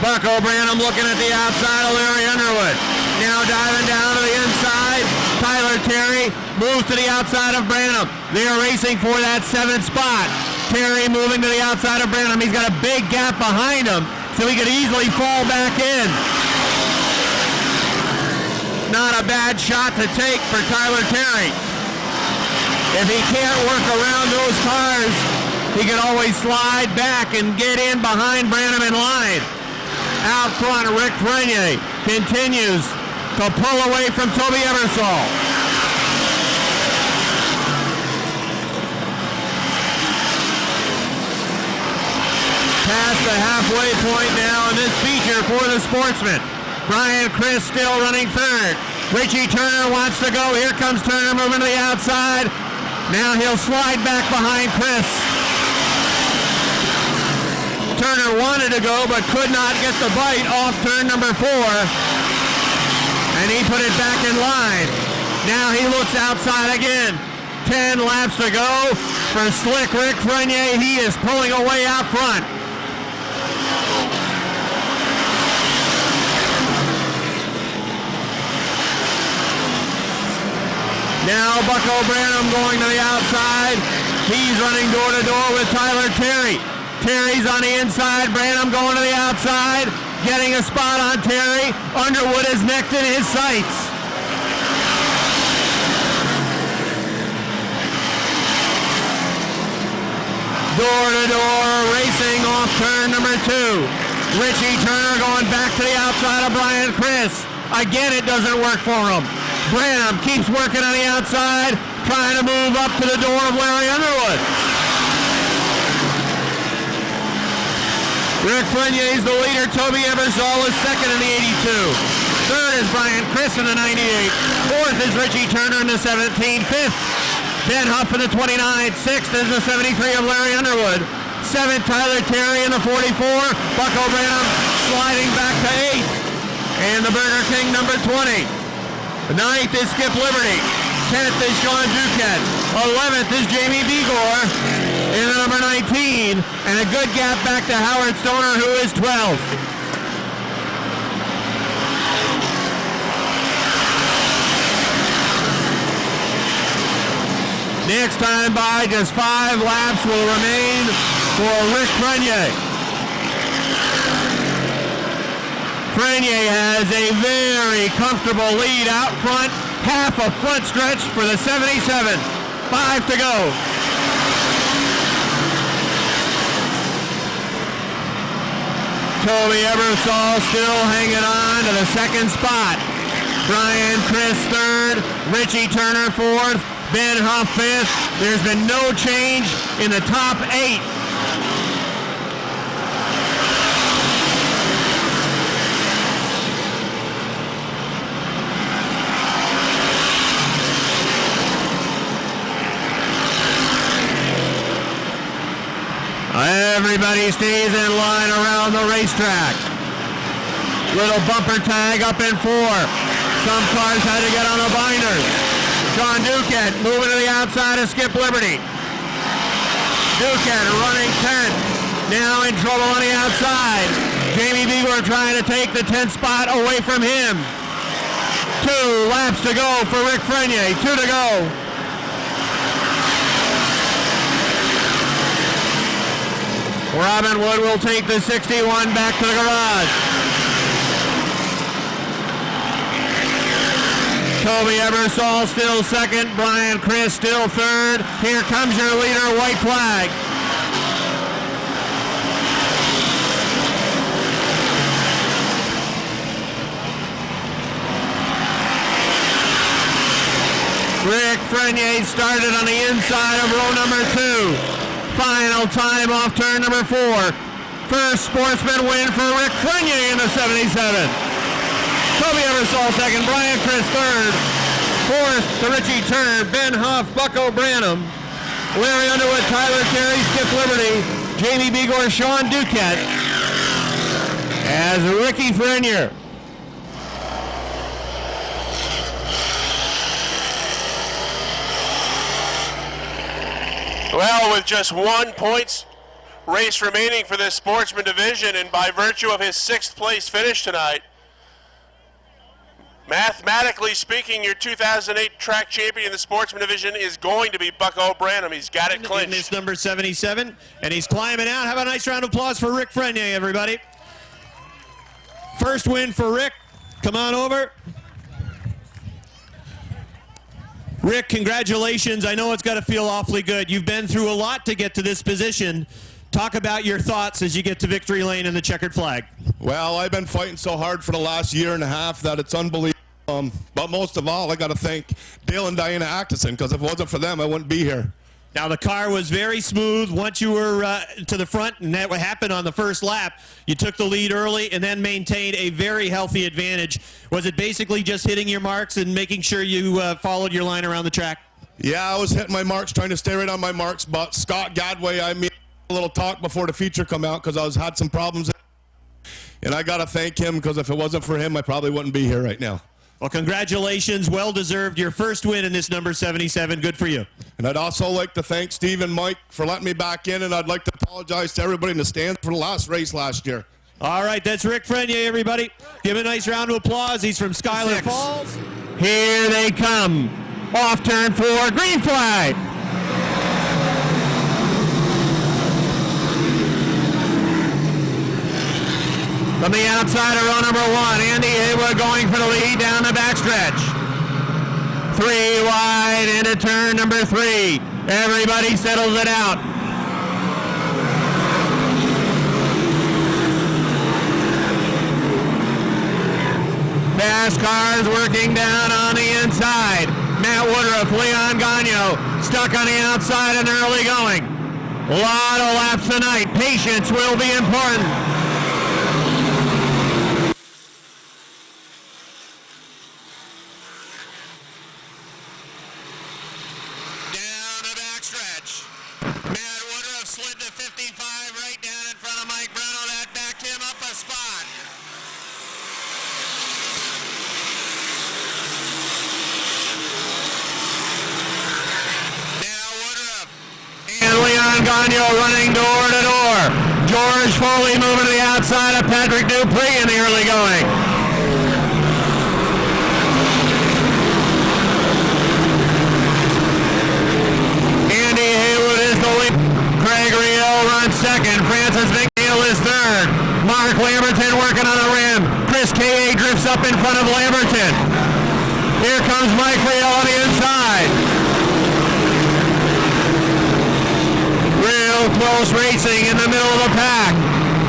Bucko Branham looking at the outside of Larry Underwood. Now diving down to the inside. Tyler Terry moves to the outside of Branham. They are racing for that 7th spot. Terry moving to the outside of Branham. He's got a big gap behind him, so he could easily fall back in. Not a bad shot to take for Tyler Terry. If he can't work around those cars, he can always slide back and get in behind Branham in line. Out front, Rick Frenier continues to pull away from Toby Ebersol. Past the halfway point now in this feature for the Sportsman. Brian Criss still running third. Richie Turner wants to go. Here comes Turner moving to the outside. Now he'll slide back behind Criss. Turner wanted to go but could not get the bite off turn number 4. And he put it back in line. Now he looks outside again. 10 laps to go for slick Rick Frenier. He is pulling away out front. Now Bucko Branham going to the outside. He's running door to door with Tyler Terry. Terry's on the inside. Branham going to the outside. Getting a spot on Terry. Underwood is next in his sights. Door to door racing off turn number 2. Richie Turner going back to the outside of Brian Criss. Again, it doesn't work for him. Branham keeps working on the outside, trying to move up to the door of Larry Underwood. Rick Frenier is the leader. Toby Ebersol is second in the 82. Third is Brian Criss in the 98. Fourth is Richie Turner in the 17. Fifth, Ben Huff in the 29. Sixth is the 73 of Larry Underwood. Seventh, Tyler Terry in the 44. Bucko Branham sliding back to 8. And the Burger King number 20. The 9th is Skip Liberty. 10th is Sean Duquette. 11th is Jamie Begor in the number 19. And a good gap back to Howard Stoner, who is 12th. Next time by, just 5 laps will remain for Rick Frenier. Frenier has a very comfortable lead out front, half a front stretch for the 77. 5 to go. Toby Ebersol still hanging on to the 2nd spot. Brian Criss 3rd, Richie Turner 4th, Ben Huff 5th. There's been no change in the top 8. Everybody stays in line around the racetrack. Little bumper tag up in 4. Some cars had to get on the binders. Sean Duquette moving to the outside of Skip Liberty. Duquette running 10th. Now in trouble on the outside. Jamie Begor trying to take the 10th spot away from him. 2 laps to go for Rick Frenier. 2 to go. Robin Wood will take the 61 back to the garage. Toby Ebersol still second. Brian Criss still third. Here comes your leader, white flag. Frenier started on the inside of row number 2. Final time off turn number 4. First sportsman win for Rick Frenier in the 77. Toby Eversole second, Brian Chris third. Fourth to Richie Turner, Ben Huff, Bucko Branham, Larry Underwood, Tyler Carey, Skip Liberty, Jamie Begor, Sean Duquette as Ricky Frenier. Well, with just 1 points race remaining for this sportsman division, and by virtue of his 6th place finish tonight, mathematically speaking, your 2008 track champion in the sportsman division is going to be Bucko Branham. He's got it clinched. It's number 77, and he's climbing out. Have a nice round of applause for Rick Frenier, everybody. First win for Rick. Come on over. Rick, congratulations. I know it's got to feel awfully good. You've been through a lot to get to this position. Talk about your thoughts as you get to victory lane and the checkered flag. Well, I've been fighting so hard for the last year and a half that it's unbelievable. But most of all, I got to thank Dale and Diana Atkinson, because if it wasn't for them, I wouldn't be here. Now, the car was very smooth once you were to the front, and that happened on the first lap. You took the lead early and then maintained a very healthy advantage. Was it basically just hitting your marks and making sure you followed your line around the track? Yeah, I was hitting my marks, trying to stay right on my marks, but Scott Gadway, I made a little talk before the feature come out because I had some problems. And I got to thank him, because if it wasn't for him, I probably wouldn't be here right now. Well, congratulations. Well-deserved. Your first win in this number 77. Good for you. And I'd also like to thank Steve and Mike for letting me back in, and I'd like to apologize to everybody in the stands for the last race last year. All right, that's Rick Frenier, everybody. Give him a nice round of applause. He's from Schuyler Falls. Here they come. Off turn 4, green flag. From the outside of row number 1, Andy Haywood going for the lead down the backstretch. 3 wide into turn number 3. Everybody settles it out. Fast cars working down on the inside. Matt Woodruff, Leon Gagno stuck on the outside and early going. A lot of laps tonight. Patience will be important. Slid to 55 right down in front of Mike Bruno. That backed him up a spot. Now Woodruff. And Leon Gagno running door to door. George Foley moving to the outside of Patrick Dupree in the early going. Andy Haywood is the lead. Craig Riel runs second. Francis McNeil is third. Mark Lamberton working on the rim. Chris K.A. drifts up in front of Lamberton. Here comes Mike Riel on the inside. Real close racing in the middle of the pack.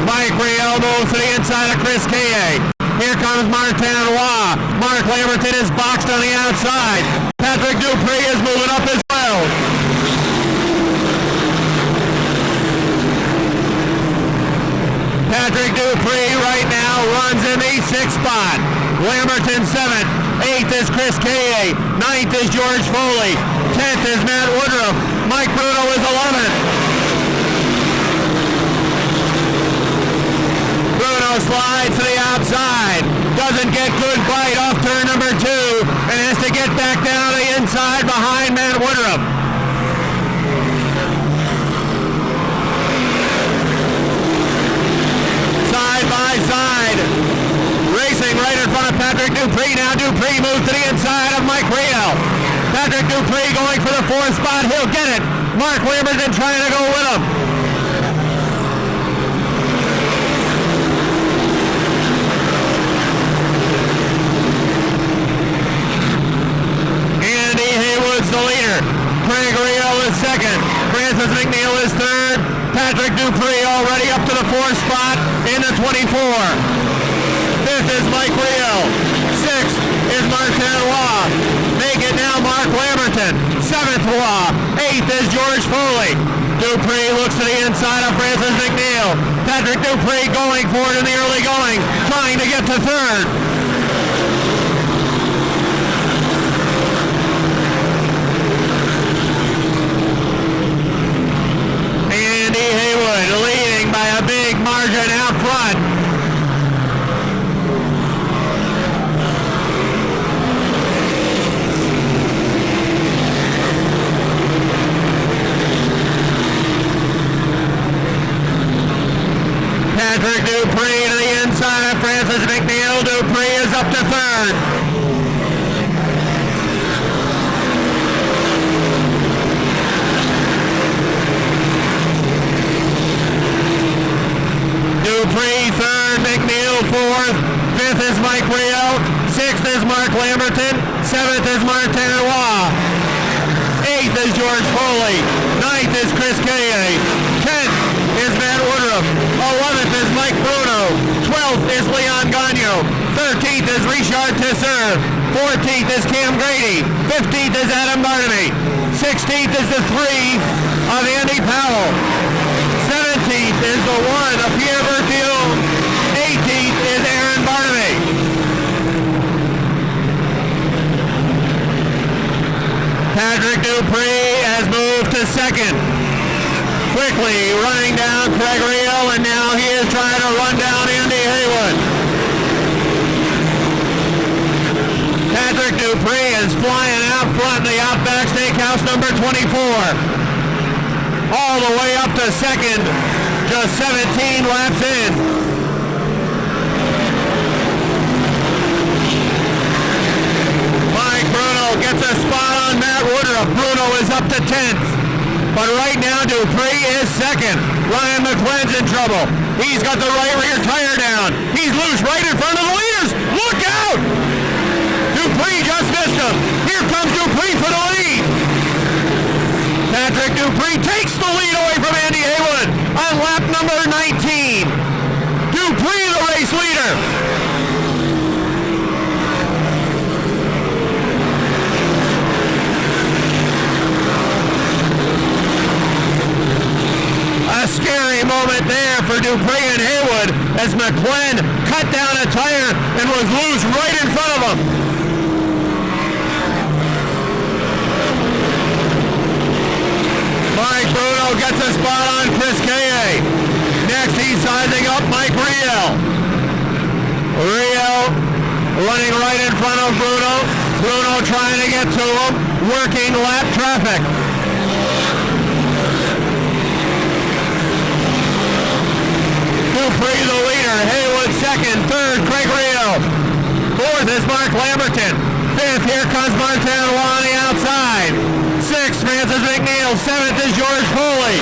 Mike Riel moves to the inside of Chris K.A. Here comes Martin Roy. Mark Lamberton is boxed on the outside. Patrick Dupree is moving up as well. Patrick Dupree right now runs in the 6th spot. Lamberton 7th. 8th is Chris K.A. 9th is George Foley. 10th is Matt Woodruff. Mike Bruno is 11th. Bruno slides to the outside. Doesn't get good bite off turn number 2 and has to get back down to the inside behind Matt Woodruff. Side by side, racing right in front of Patrick Dupree. Now Dupree moves to the inside of Mike Riel. Patrick Dupree going for the 4th spot. He'll get it. Mark Lamberton trying to go with him. Andy Haywood's the leader. Craig Riel is second. Francis McNeil is third. Patrick Dupree already up to the 4th spot in the 24. 5th is Mike Riel. 6th is Martin Roy. take it now, Mark Lamberton. 7th Law. 8th is George Foley. Dupree looks to the inside of Francis McNeil. Patrick Dupree going for it in the early going, trying to get to 3rd. Andy Haywood leading by a big margin out front. Patrick Dupree to the inside of Francis McNeil. Dupree is up to 3rd. Dupree 3rd, McNeil 4th. 5th is Mike Rio. 6th is Mark Lamberton. 7th is Martin Roy. 8th is George Foley. 9th is Chris Kaye. 10th is Matt Woodruff. 11th is Mike Bruno. 12th is Leon Gagnon. 13th is Richard Tesser. 14th is Cam Grady. 15th is Adam Barnaby. 16th is the 3 of Andy Powell. 17th is the 1 of Pierre Bertillon. 18th is Aaron Barnaby. Patrick Dupree has moved to 2nd. Quickly running down Craig Rio, and now he is trying to run down Andy Haywood. Patrick Dupree is flying out front in the Outback Steakhouse number 24. All the way up to 2nd, just 17 laps in. Mike Bruno gets a spot on Matt Woodruff. Bruno is up to 10th. But right now, Dupree is 2nd. Ryan McClenn's in trouble. He's got the right rear tire down. He's loose right in front of the leaders. Look out! Dupree just missed him. Here comes Dupree for the lead. Patrick Dupree takes the lead away from Andy Haywood on lap number 19. Dupree, the race leader. A scary moment there for Dupree and Haywood as McClenn cut down a tire and was loose right in front of him. Mike Bruno gets a spot on Chris Kaye. Next he's sizing up Mike Rio. Rio running right in front of Bruno. Bruno trying to get to him, working lap traffic. Dupree the leader, Haywood 2nd, 3rd Craig Rio, 4th is Mark Lamberton, 5th here comes Martin on the outside, 6th Francis McNeil, 7th is George Foley,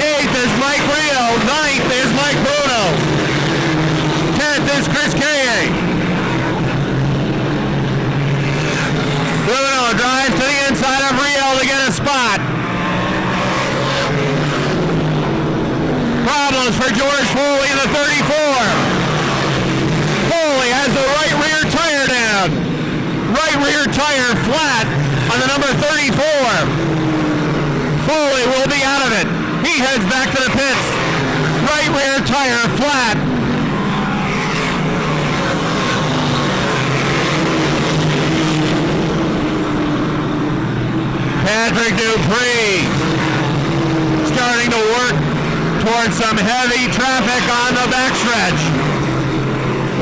8th is Mike Rio, 9th is Mike Bruno, 10th is Chris Kaye. Bruno drives to the inside of Rio to get a spot. Problems for George Foley in the 34. Foley has the right rear tire down. Right rear tire flat on the number 34. Foley will be out of it. He heads back to the pits. Right rear tire flat. Patrick Dupree starting to work towards some heavy traffic on the backstretch.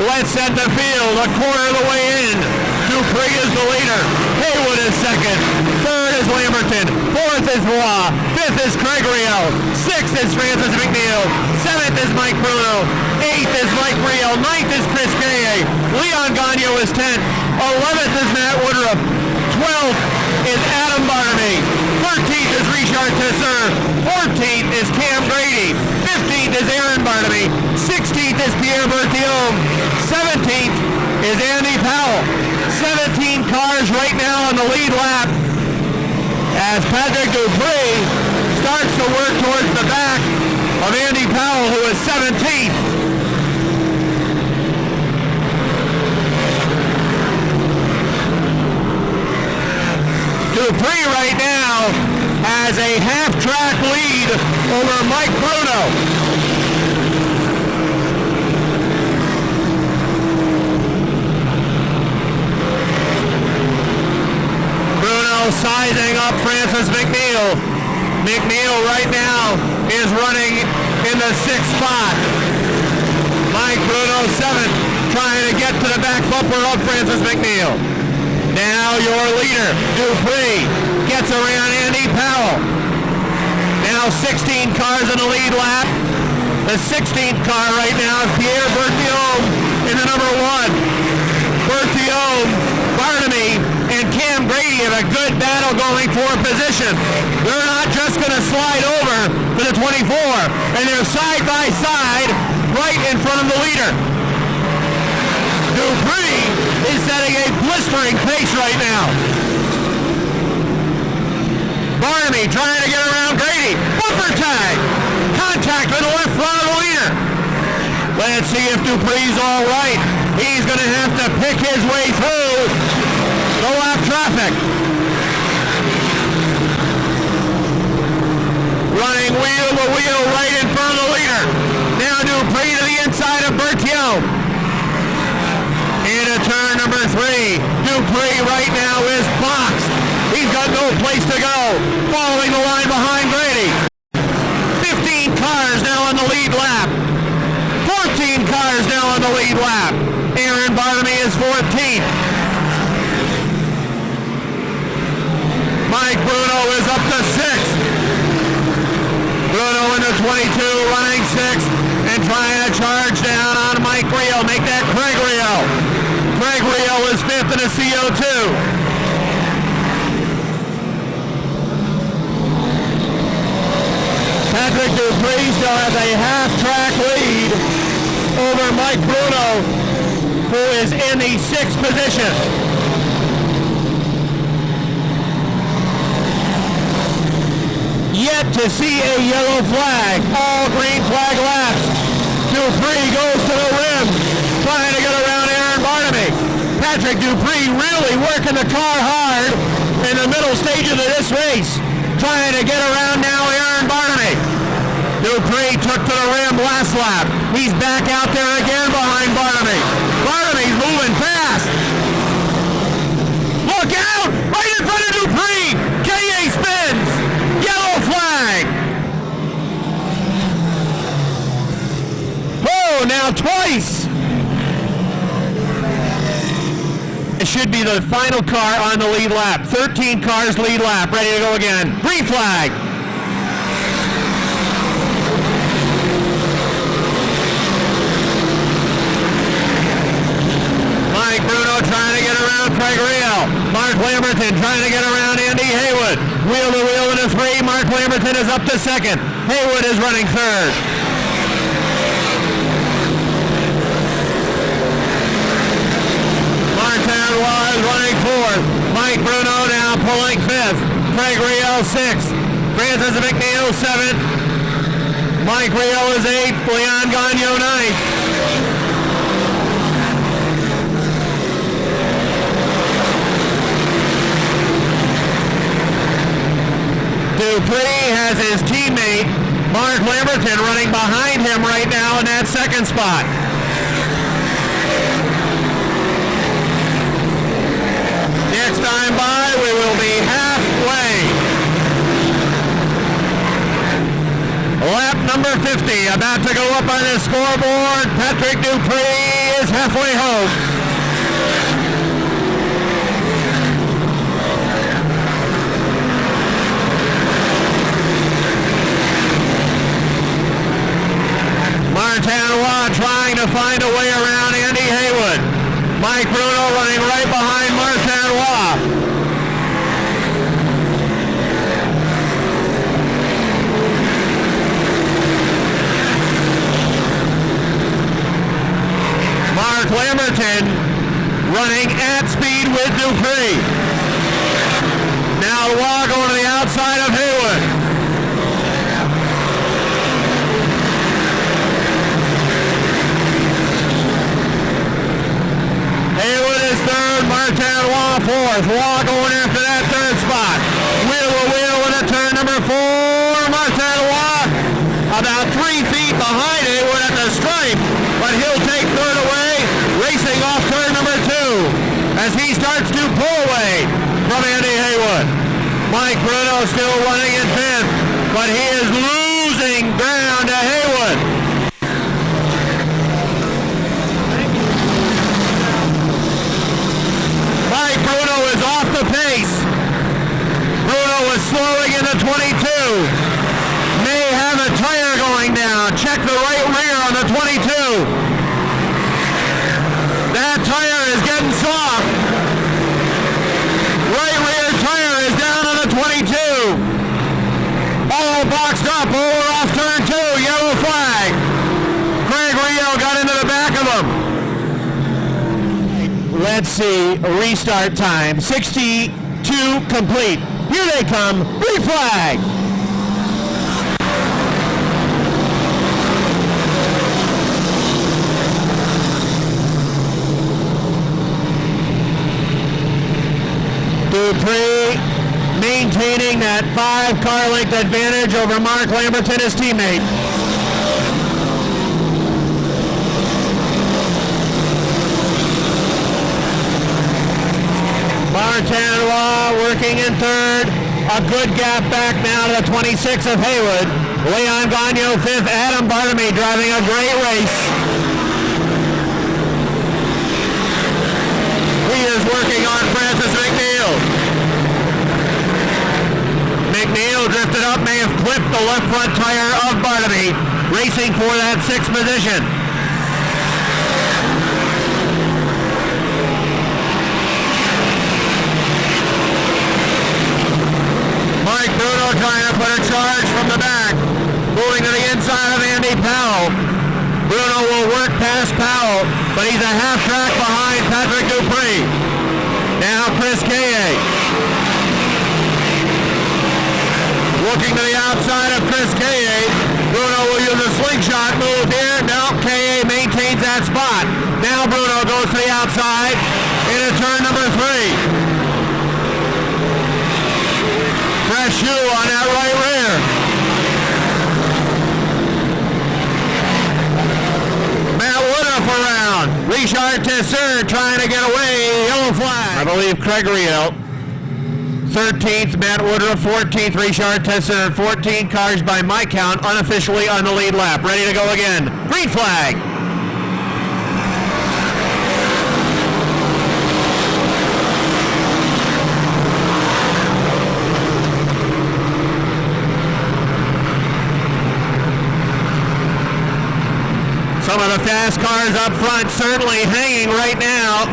Let's set the field a quarter of the way in. Dupree is the leader. Haywood is 2nd. 3rd is Lamberton. 4th is Roy. 5th is Craig Rio. 6th is Francis McNeil. 7th is Mike Bruno. 8th is Mike Rio. 9th is Chris Kaye. Leon Gagnon is 10th. 11th is Matt Woodruff. 12th is Adam Barnaby. 13th is Richard Tesser. 14th is Cam Grady. 15th is Aaron Barnaby. 16th is Pierre Bertillon. 17th is Andy Powell. 17 cars right now on the lead lap as Patrick Dupree starts to work towards the back of Andy Powell, who is 17th. Francis McNeil. McNeil right now is running in the 6th spot. Mike Bruno 7th, trying to get to the back bumper of Francis McNeil. Now your leader, Dupree, gets around Andy Powell. Now 16 cars in the lead lap. The 16th car right now is Pierre Berthiaume in the number 1. Berthiaume, Barnamy, and Cam Grady have a good battle going for position. They're not just going to slide over to the 24, and they're side by side right in front of the leader. Dupree is setting a blistering pace right now. Barnamy trying to get around Grady. Bumper tag. Contact with the left front of the leader. Let's see if Dupree's all right. He's going to have to pick his way through the lap traffic. Running wheel to wheel right in front of the leader. Now Dupree to the inside of Berthiaume. Into turn number 3. Dupree right now is boxed. He's got no place to go. Following the line behind Grady. 15 cars now on the lead lap. 14 cars now on the lead lap. Aaron Barnamy is 14th. Mike Bruno is up to 6th. Bruno in the 22 running 6th and trying to charge down on Mike Rio. Make that Craig Rio. Craig Rio is 5th in the CO2. Patrick Dupree still has a half-track lead over Mike Bruno, who is in the 6th position. Yet to see a yellow flag. All green flag laps. Dupree goes to the rim, trying to get around Aaron Barnamy. Patrick Dupree really working the car hard in the middle stages of this race, trying to get around now Aaron Barnamy. Dupree took to the rim last lap. He's back out there again behind Barnamy. Barnamy's moving fast. Look out! Right in front of Dupree! KA spins! Yellow flag! Oh, now twice! It should be the final car on the lead lap. 13 cars lead lap. Ready to go again. Green flag! Mike Bruno trying to get around Craig Rio. Mark Lamberton trying to get around Andy Haywood. Wheel to wheel in a 3. Mark Lamberton is up to 2nd. Haywood is running 3rd. Martin was running 4th. Mike Bruno now pulling 5th. Craig Rio 6th. Francis McNeil 7th. Mike Rio is 8th. Leon Gagnon 9th. Dupree has his teammate, Mark Lamberton, running behind him right now in that 2nd spot. Next time by, we will be halfway. Lap number 50, about to go up on the scoreboard. Patrick Dupree is halfway home. Martin trying to find a way around Andy Haywood. Mike Bruno running right behind Martin Mark Lamberton running at speed with Dupree. Now Roy going to the outside of Haywood. Haywood is 3rd, Martin Roy 4th. Roy going after that 3rd spot. Wheel to wheel in a turn number 4. Martin Roy about 3 feet behind Haywood at the stripe, but he'll take 3rd away, racing off turn number 2 as he starts to pull away from Andy Haywood. Mike Bruno still running in 5th, but he is losing ground to Haywood. Mike Bruno is off the pace. Bruno was slowing in the 22. May have a tire going down. Check the right rear on the 22. That tire is getting soft. Right rear tire is down on the 22. All boxed up over off turn 2. Yellow flag. Craig Rio got into the back of him. Let's see. Restart time. 62 complete. Here they come. Green flag. Dupree maintaining that 5-car length advantage over Mark Lamberton, his teammate. Martinois working in 3rd. A good gap back now to the 26 of Haywood. Leon Gagnon 5th. Adam Bartamy driving a great race. He is working on Francis McNeil. McNeil drifted up, may have clipped the left front tire of Bartamy, racing for that 6th position. Mike Bruno trying to put a charge from the back, moving to the inside of Andy Powell. Bruno will work past Powell, but he's a half track behind Patrick Dupree. Now Chris Kaye. Looking to the outside of Chris Kaye. Bruno will use a slingshot move here. No, Kaye maintains that spot. Now Bruno goes to the outside into turn number 3. Fresh shoe on that right rear. Matt Woodruff around. Richard Tesseur trying to get away. Yellow flag. I believe Craig Rio. 13th, Matt Woodruff. 14th, Richard Tesseur. 14 cars by my count, unofficially on the lead lap. Ready to go again. Green flag. Some of the fast cars up front certainly hanging right now.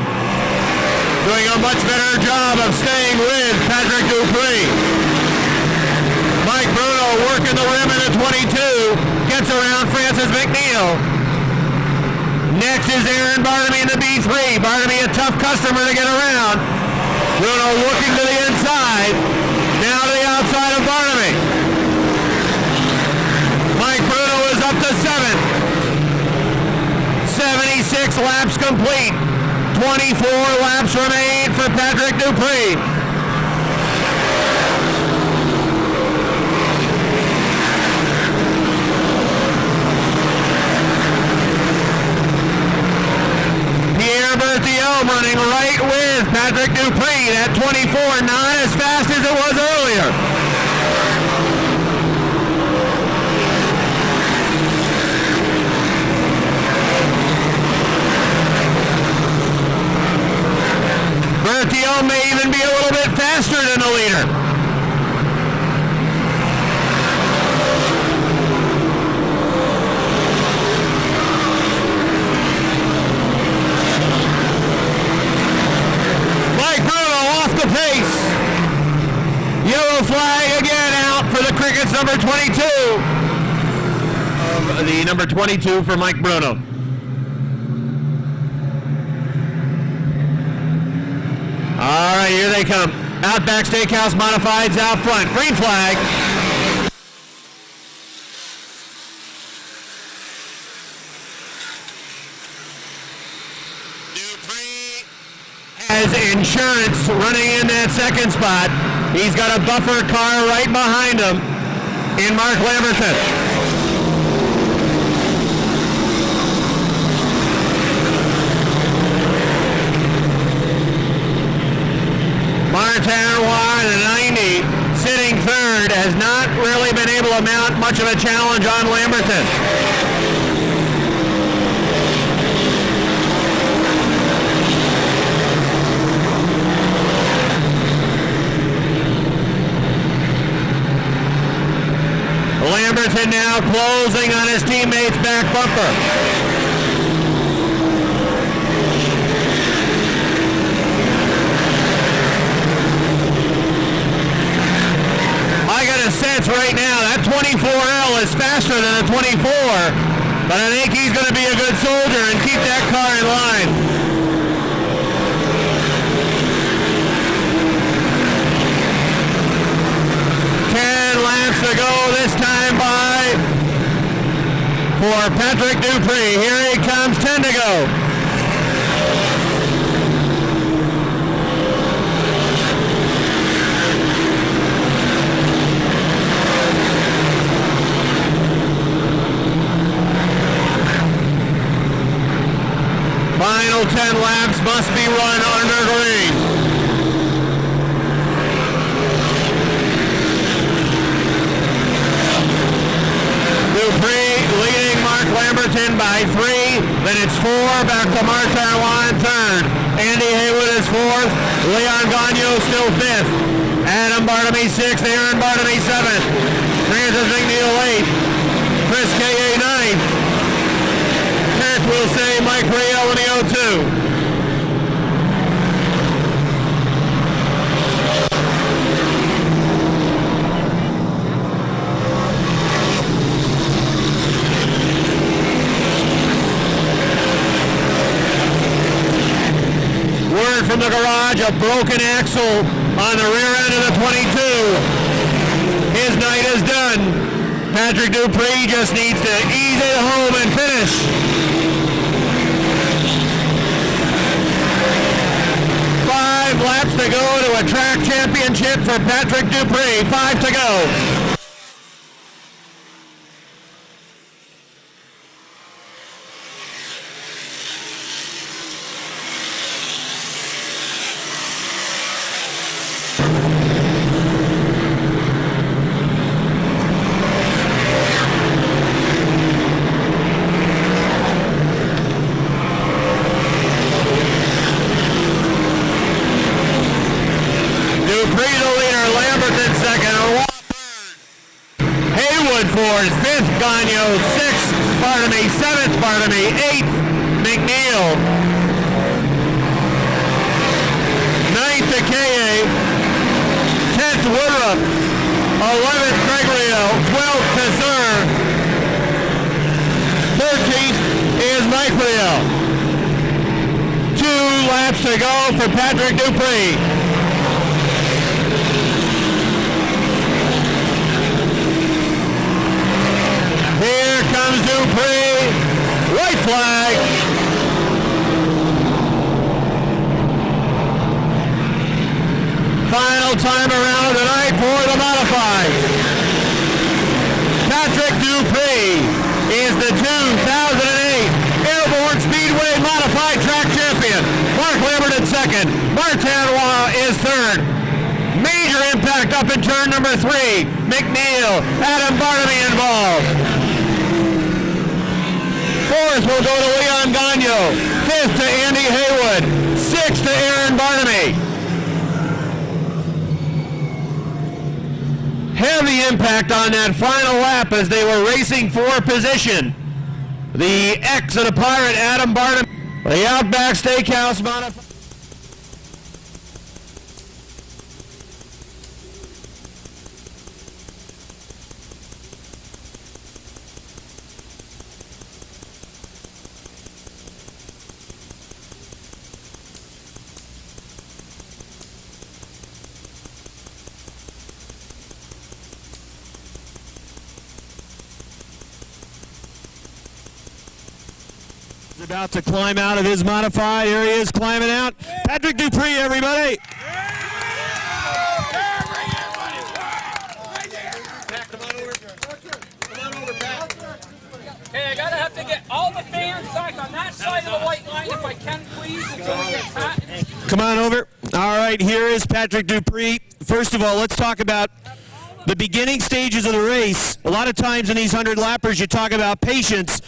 Doing a much better job of staying with Patrick Dupree. Mike Bruno working the rim in the 22. Gets around Francis McNeil. Next is Aaron Bartamy in the B3. Bartamy a tough customer to get around. Bruno looking to the inside. Now to the outside of Bartamy. Mike Bruno is up to 7th. 76 laps complete. 24 laps remain for Patrick Dupree. Pierre Berthiaume running right with Patrick Dupree. That 24 not as fast as it was earlier. Berthiaume may even be a little bit faster than the leader. Mike Bruno off the pace. Yellow flag again out for the Crickets, number 22. The number 22 for Mike Bruno. All right, here they come. Outback Steakhouse Modifieds out front. Green flag. Dupree has insurance running in that 2nd spot. He's got a buffer car right behind him in Mark Lamberton. Martinois in the 90, to mount much of a challenge on Lamberton. Lamberton now closing on his teammate's back bumper. I got a sense right now that 24L is faster than a 24, but I think he's going to be a good soldier and keep that car in line. Laps to go this time by for Patrick Dupree. Here he comes, 10 to go. Final 10 laps must be run under green. Dupree leading Mark Lamberton by 3. Then it's 4. Back to Mark Tarwan, 3rd. Andy Haywood is 4th. Leon Gagnon still 5th. Adam Bartamy 6th. Aaron Bartamy 7th. Francis McNeil 8th. Chris K.A. 9th. 10th will say Mike Riel in the 02. From the garage, a broken axle on the rear end of the 22. His night is done. Patrick Dupree just needs to ease it home and finish. 5 laps to go to a track championship for Patrick Dupree. 5 to go. Gagnon 6th, Bartamy 7th, Bartamy 8th, McNeil 9th to K.A., 10th Woodruff, 11th Gregorio, 12th to Sir, 13th is Mike Riel. 2 laps to go for Patrick Dupree. Here comes Dupree, white flag. Final time around tonight for the modified. Patrick Dupree is the 2008 Airborne Speedway Modified Track Champion. Mark Lamberton 2nd, Martin Roy is 3rd. Major impact up in turn number 3. McNeil, Adam Bartamy involved. 4th will go to Leon Gagnon. 5th to Andy Haywood. 6th to Aaron Bartamy. Heavy impact on that final lap as they were racing for position. The ex of the Pirate, Adam Bartamy. The Outback Steakhouse modified. About to climb out of his modified. Here he is climbing out. Patrick Dupree, everybody. Hey, I gotta have to get all the fans back on that side of the white line if I can, please, until we get hot. Come on over. All right, here is Patrick Dupree. First of all, let's talk about the beginning stages of the race, a lot of times in these 100-lappers you talk about patience,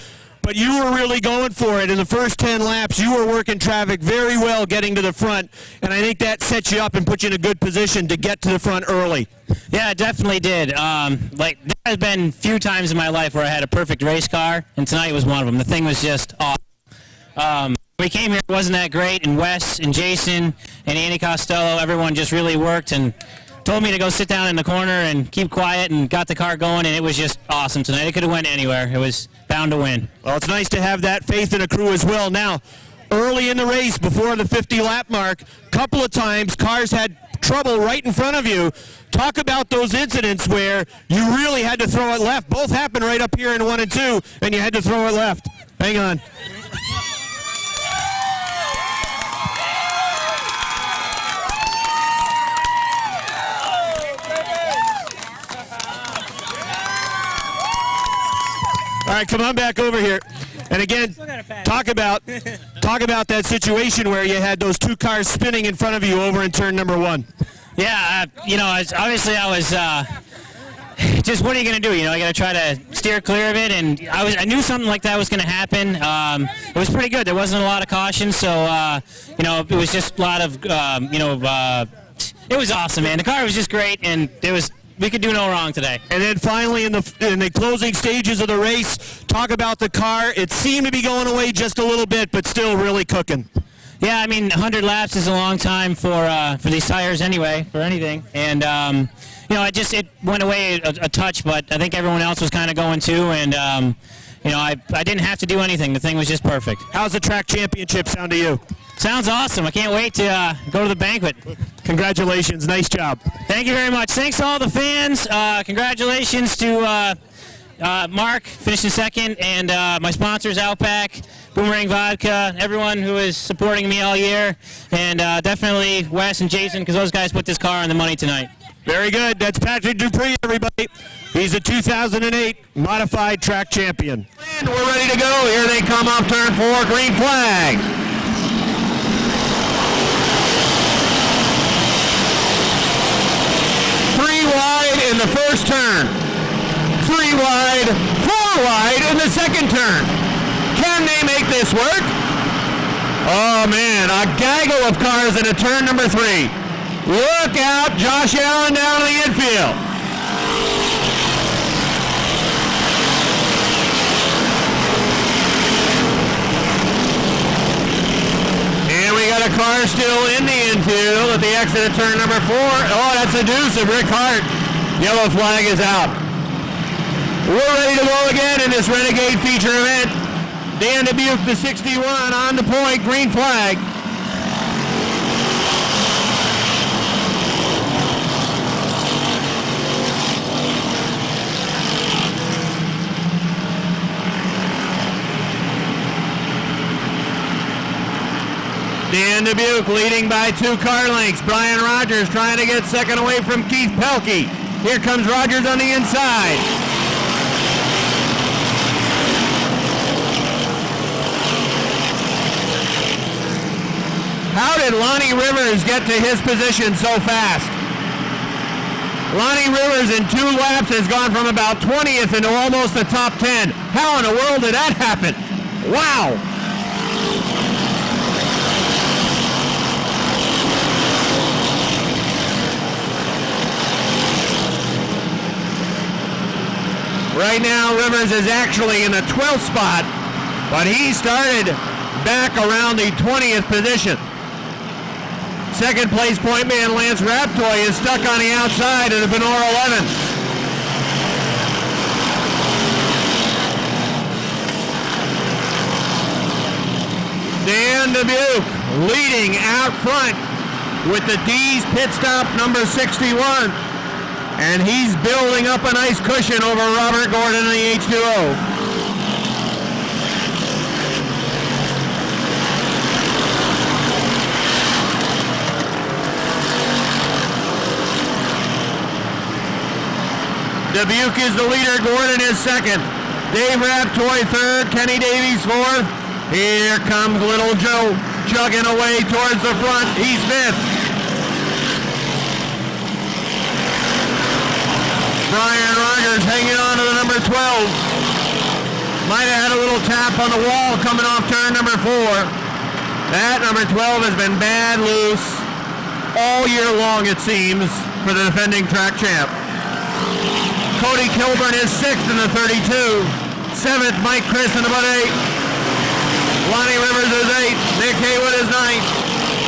but you were really going for it. In the first 10 laps, you were working traffic very well getting to the front, and I think that sets you up and puts you in a good position to get to the front early. Yeah, it definitely did. There has been a few times in my life where I had a perfect race car, and tonight was one of them. The thing was just awesome. We came here, it wasn't that great, and Wes and Jason and Andy Costello, everyone just really worked and told me to go sit down in the corner and keep quiet, and got the car going, and it was just awesome tonight. It could have went anywhere. It was bound to win. Well, it's nice to have that faith in a crew as well. Now, early in the race, before the 50-lap mark, a couple of times cars had trouble right in front of you. Talk about those incidents where you really had to throw it left. Both happened right up here in 1 and 2, and you had to throw it left. Hang on. All right, come on back over here. And again, talk about that situation where you had those two cars spinning in front of you over in turn number 1. Yeah, I was just, what are you going to do? I got to try to steer clear of it, and I knew something like that was going to happen. It was pretty good. There wasn't a lot of caution, so it was just a lot of it was awesome, man. The car was just great, and we could do no wrong today. And then finally in the closing stages of the race, talk about the car. It seemed to be going away just a little bit, but still really cooking. Yeah, 100 laps is a long time for these tires anyway, for anything. And it went away a touch, but I think everyone else was kind of going too. And I didn't have to do anything. The thing was just perfect. How's the track championship sound to you? Sounds awesome. I can't wait to go to the banquet. Congratulations. Nice job. Thank you very much. Thanks to all the fans. Congratulations to Mark, finishing second, and my sponsors, Outback, Boomerang Vodka, everyone who is supporting me all year, and definitely Wes and Jason, because those guys put this car on the money tonight. Very good. That's Patrick Dupree, everybody. He's a 2008 modified track champion. And we're ready to go. Here they come off turn 4, green flag. 3 wide in the first turn. 3 wide, 4 wide in the second turn. Can they make this work? Oh man, a gaggle of cars in a turn number 3. Look out, Josh Allen down the infield. And we got a car still in the infield at the exit of turn number 4. Oh, that's a deuce of Rick Hart. Yellow flag is out. We're ready to go again in this Renegade feature event. Dan Dubuque, the 61, on the point, green flag. Dan Dubuque leading by 2 car lengths. Brian Rogers trying to get second away from Keith Pelkey. Here comes Rogers on the inside. How did Lonnie Rivers get to his position so fast? Lonnie Rivers in 2 laps has gone from about 20th into almost the top 10. How in the world did that happen? Wow! Right now, Rivers is actually in the 12th spot, but he started back around the 20th position. Second place point man Lance Raptor is stuck on the outside of the Benora 11. Dan Dubuque leading out front with the D's pit stop number 61. And he's building up a nice cushion over Robert Gordon in the H2O. Dubuque is the leader, Gordon is second. Dave Raptoy third, Kenny Davies fourth. Here comes Little Joe chugging away towards the front. He's fifth. Brian Rogers hanging on to the number 12. Might have had a little tap on the wall coming off turn number 4. That number 12 has been bad loose all year long, it seems, for the defending track champ. Cody Kilburn is 6th in the 32. 7th, Mike Chris in about 8. Ronnie Rivers is 8th. Nick Haywood is 9th.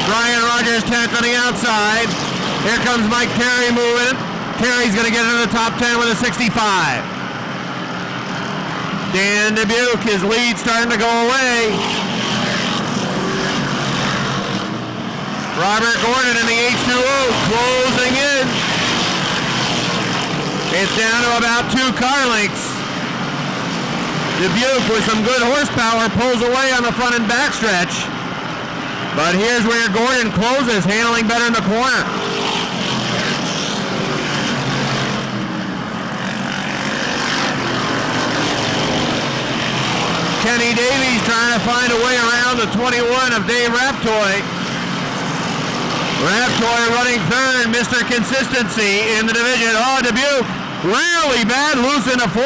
Brian Rogers 10th on the outside. Here comes Mike Terry moving. Terry's going to get into the top 10 with a 65. Dan Dubuque, his lead starting to go away. Robert Gordon in the H2O closing in. It's down to about 2 car lengths. Dubuque with some good horsepower pulls away on the front and back stretch. But here's where Gordon closes, handling better in the corner. Kenny Davies trying to find a way around the 21 of Dave Raptor. Raptor running third, Mr. Consistency in the division. Oh, Dubuque, really bad loose in a 4.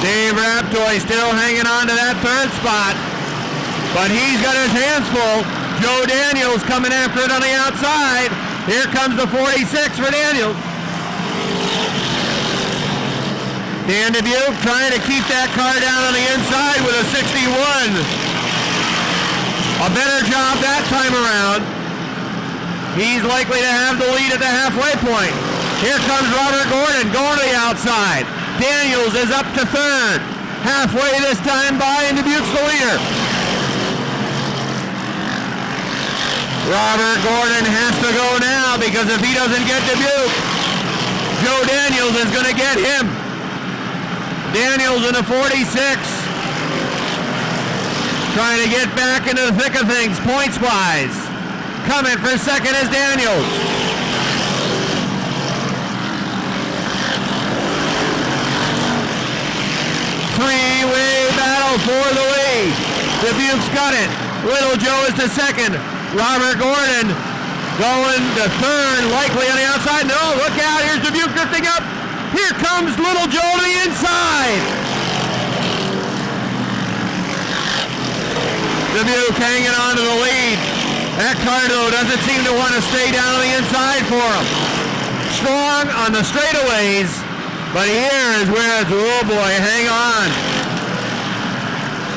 Dave Raptor still hanging on to that 3rd spot, but he's got his hands full. Joe Daniels coming after it on the outside. Here comes the 46 for Daniels. Dan Dubuque trying to keep that car down on the inside with a 61. A better job that time around. He's likely to have the lead at the halfway point. Here comes Robert Gordon going to the outside. Daniels is up to 3rd. Halfway this time by, and Dubuque's the leader. Robert Gordon has to go now because if he doesn't get Dubuque, Joe Daniels is going to get him. Daniels in the 46. Trying to get back into the thick of things points-wise. Coming for 2nd is Daniels. Three-way battle for the lead. Dubuque's got it. Little Joe is to 2nd. Robert Gordon going to 3rd, likely on the outside. No, look out, here's Dubuque drifting up. Here comes Little Joe to the inside. Dubuque hanging on to the lead. That car, though, doesn't seem to want to stay down on the inside for him. Strong on the straightaways, but here is where it's, oh boy, hang on.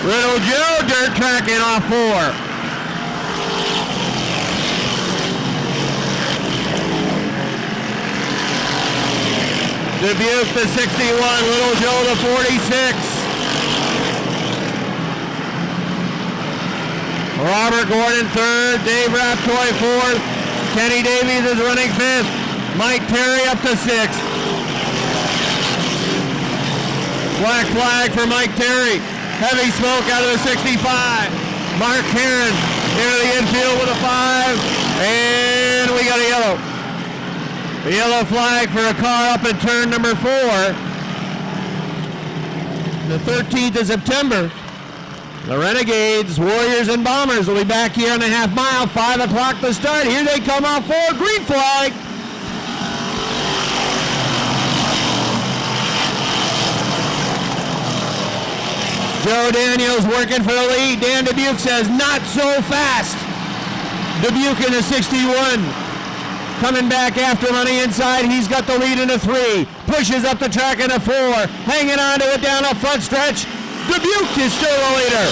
Little Joe dirt tracking off 4. Dubuque the 61, Little Joe the 46. Robert Gordon 3rd, Dave Raptor 4th. Kenny Davies is running 5th. Mike Terry up to 6th. Black flag for Mike Terry. Heavy smoke out of the 65. Mark Heron into the infield with a 5. And we got a yellow. A yellow flag for a car up in turn number 4. The 13th of September. The Renegades, Warriors, and Bombers will be back here on the half mile. 5 o'clock to start. Here they come off 4. Green flag. Joe Daniels working for the lead. Dan Dubuque says, not so fast. Dubuque in the 61. Coming back after him on the inside. He's got the lead in a 3. Pushes up the track in a 4. Hanging on to it down the front stretch. Dubuque is still the leader.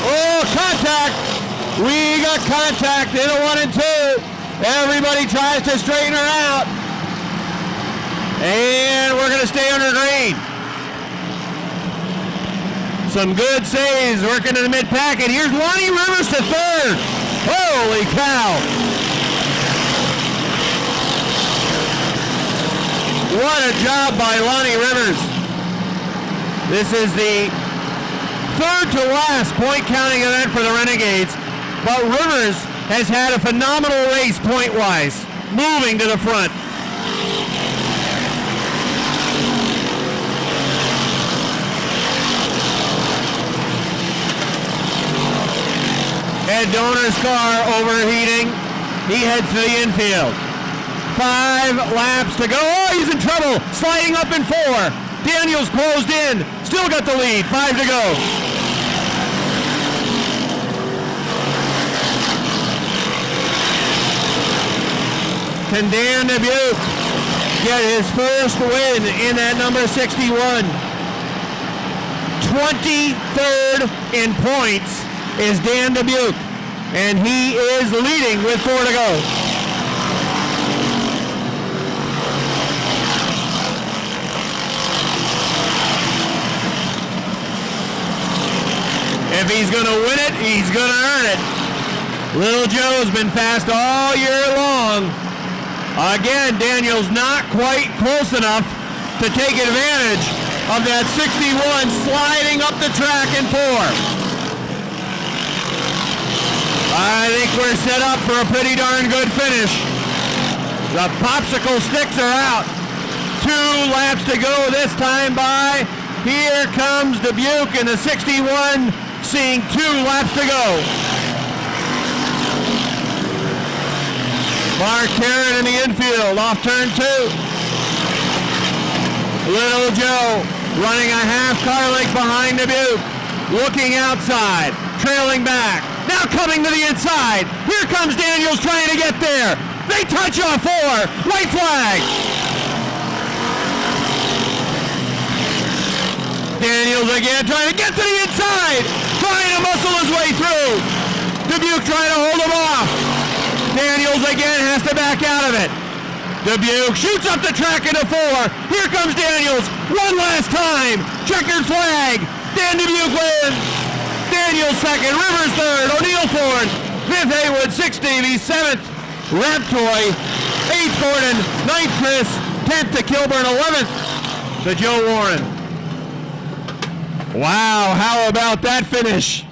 Oh, contact. We got contact in a 1 and 2. Everybody tries to straighten her out. And we're going to stay under green. Some good saves working in the mid-packet. Here's Ronnie Rivers to 3rd. Holy cow. What a job by Ronnie Rivers. This is the 3rd to last point counting event for the Renegades. But Rivers has had a phenomenal race point-wise, moving to the front. Ed Donor's car overheating. He heads to the infield. 5 laps to go. Oh, he's in trouble. Sliding up in 4. Daniels closed in. Still got the lead. 5 to go. Can Dan Dubuque get his first win in that number 61? 23rd in points is Dan Dubuque, and he is leading with 4 to go. If he's going to win it, he's going to earn it. Little Joe's been fast all year long. Again, Daniel's not quite close enough to take advantage of that 61 sliding up the track in 4. I think we're set up for a pretty darn good finish. The popsicle sticks are out. 2 laps to go this time by. Here comes Dubuque in the 61, seeing 2 laps to go. Mark Tarrant in the infield, off turn 2. Little Joe running a half car length behind Dubuque, looking outside, trailing back, now coming to the inside. Here comes Daniels trying to get there. They touch on 4, white flag. Daniels again trying to get to the inside, trying to muscle his way through. Dubuque trying to hold him off. Daniels again has to back out of it. Dubuque shoots up the track into 4. Here comes Daniels one last time. Checkered flag. Dan Dubuque wins. Daniels second. Rivers third. O'Neill fourth. 5th Haywood. 6th Davey. 7th Raptor. 8th Gordon. 9th Chris. 10th to Kilburn. 11th to Joe Warren. Wow, how about that finish?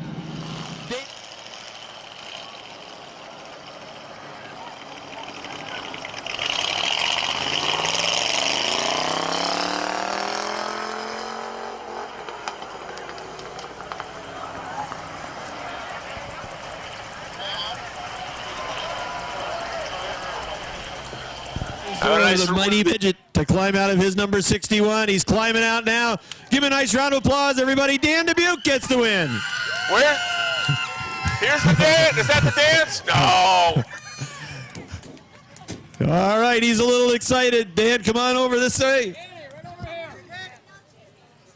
The mighty midget to climb out of his number 61. He's climbing out now. Give him a nice round of applause, everybody. Dan Dubuque gets the win. Where? Here's the dance. Is that the dance? No. All right, he's a little excited. Dan, come on over this way. Danny, right over here.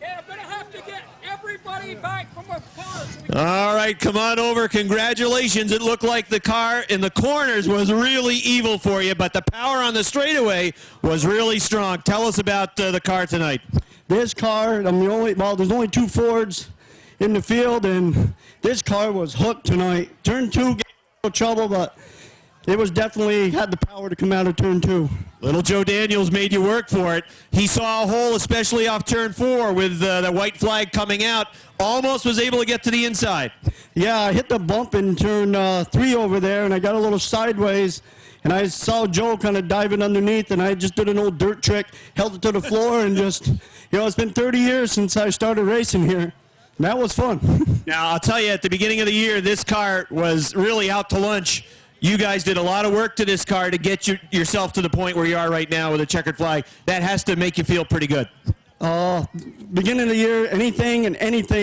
Okay, I'm going to have to get everybody back from the corner. All right, come on over. Congratulations. It looked like the car in the corners was really evil for you, but the power on the straightaway was really strong. Tell us about the car tonight. This car, there's only 2 Fords in the field, and this car was hooked tonight. Turn 2 gave no trouble, but it was definitely had the power to come out of turn 2. Little Joe Daniels made you work for it. He saw a hole, especially off turn 4 with the white flag coming out. Almost was able to get to the inside. Yeah, I hit the bump in turn 3 over there, and I got a little sideways, and I saw Joe kind of diving underneath, and I just did an old dirt trick, held it to the floor, and just, it's been 30 years since I started racing here. And that was fun. Now, I'll tell you, at the beginning of the year, this car was really out to lunch. You guys did a lot of work to this car to get yourself to the point where you are right now with a checkered flag. That has to make you feel pretty good. Beginning of the year, anything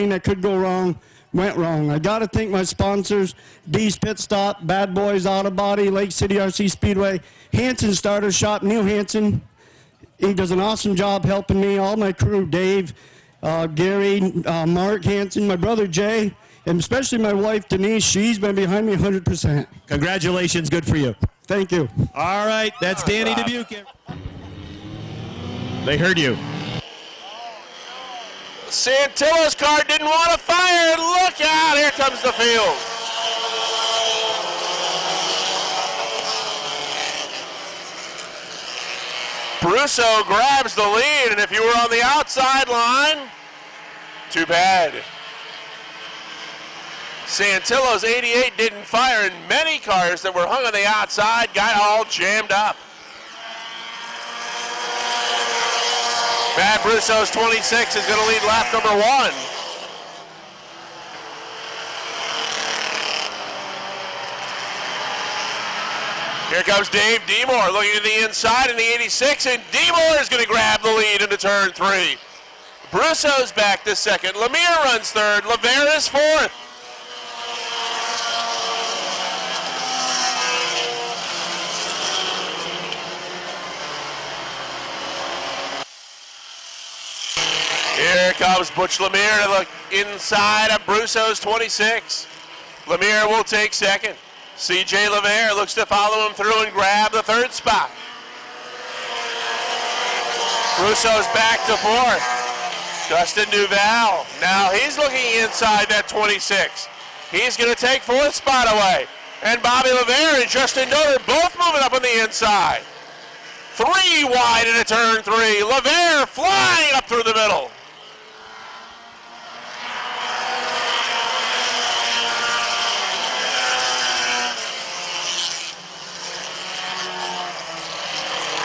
that could go wrong went wrong. I got to thank my sponsors, D's Pit Stop, Bad Boys Auto Body, Lake City RC Speedway, Hanson Starter Shop, Neil Hanson. He does an awesome job helping me, all my crew, Dave, Gary, Mark Hanson, my brother Jay, and especially my wife Denise. She's been behind me 100%. Congratulations. Good for you. Thank you. All right. That's Danny Dubuque. They heard you. Santillo's car didn't want to fire. Look out. Here comes the field. Brusso grabs the lead, and if you were on the outside line, too bad. Santillo's 88 didn't fire, and many cars that were hung on the outside got all jammed up. Matt Brusso's 26 is going to lead lap number 1. Here comes Dave Demore looking to the inside in the 86, and Demore is going to grab the lead into turn 3. Brusso's back to second. Lemire runs third. Lavere is fourth. Here comes Butch Lemire to the inside of Brusso's 26. Lemire will take second. CJ Lavere looks to follow him through and grab the third spot. Brusso's back to fourth. Justin Duval, now he's looking inside that 26. He's going to take fourth spot away. And Bobby Lavere and Justin Donor both moving up on the inside. 3 wide into turn 3. Lavere flying up through the middle.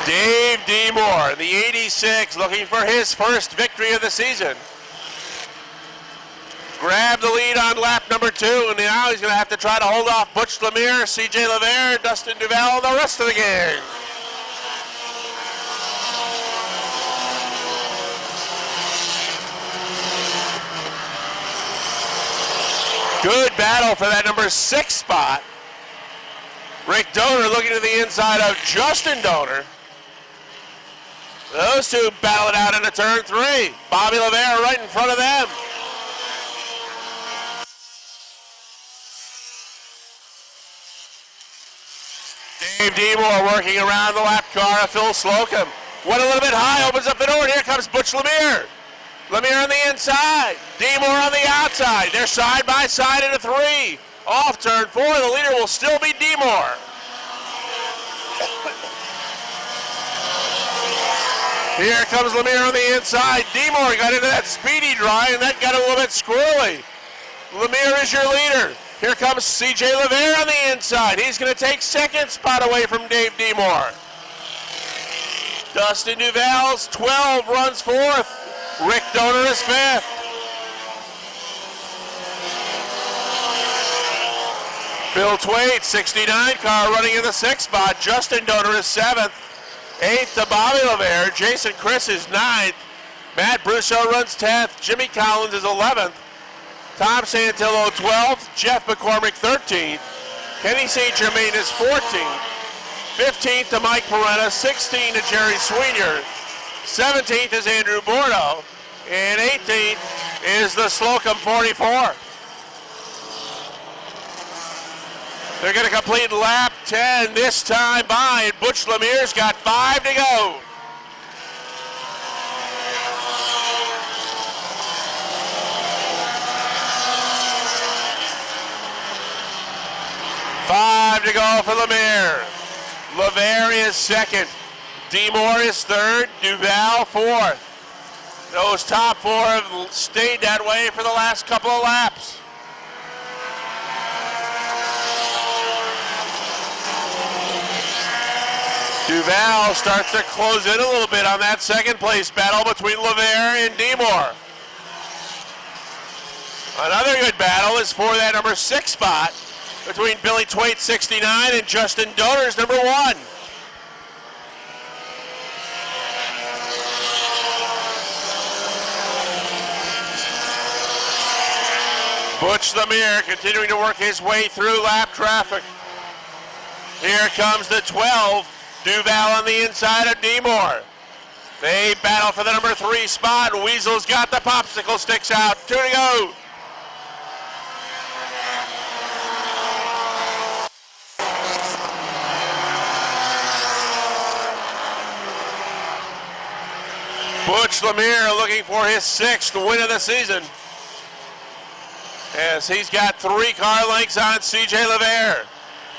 Dave Demore, the 86, looking for his first victory of the season. Grabbed the lead on lap number 2, and now he's going to have to try to hold off Butch Lemire, CJ Lavere, Dustin Duval, and the rest of the gang. Good battle for that number 6 spot. Rick Donor looking to the inside of Justin Donor. Those two battle it out into turn 3. Bobby Lavere right in front of them. Dave Demore working around the lap car of Phil Slocum. Went a little bit high, opens up the door, and here comes Butch Lemire. Lemire on the inside, Demore on the outside. They're side by side into 3. Off turn 4, the leader will still be Demore. Here comes Lemire on the inside. Demore got into that speedy dry, and that got a little bit squirrely. Lemire is your leader. Here comes CJ Lavere on the inside. He's going to take second spot away from Dave Demore. Dustin Duval's 12 runs fourth. Rick Donor is fifth. Bill Twait, 69 car, running in the 6th spot. Justin Donor is 7th. 8th to Bobby Lavere. Jason Chris is 9th. Matt Brusso runs 10th. Jimmy Collins is 11th. Tom Santillo 12th. Jeff McCormick 13th. Kenny St. Germain is 14th. 15th to Mike Peretta. 16th to Jerry Sweenyer. 17th is Andrew Bordeaux. And 18th is the Slocum 44. They're going to complete lap 10 this time by, and Butch Lemire's got 5 to go. Five to go for Lemire. Lavere is second. Demore is third. Duval fourth. Those top 4 have stayed that way for the last couple of laps. Duval starts to close in a little bit on that second place battle between Lavere and Demore. Another good battle is for that number 6 spot between Billy Twait, 69, and Justin Donor's number 1. Butch Lemire continuing to work his way through lap traffic. Here comes the 12. Duval on the inside of Demore. They battle for the number 3 spot. Weasel's got the popsicle sticks out. 2 to go. Butch Lemire looking for his 6th win of the season, as he's got 3 car lengths on CJ Lavere.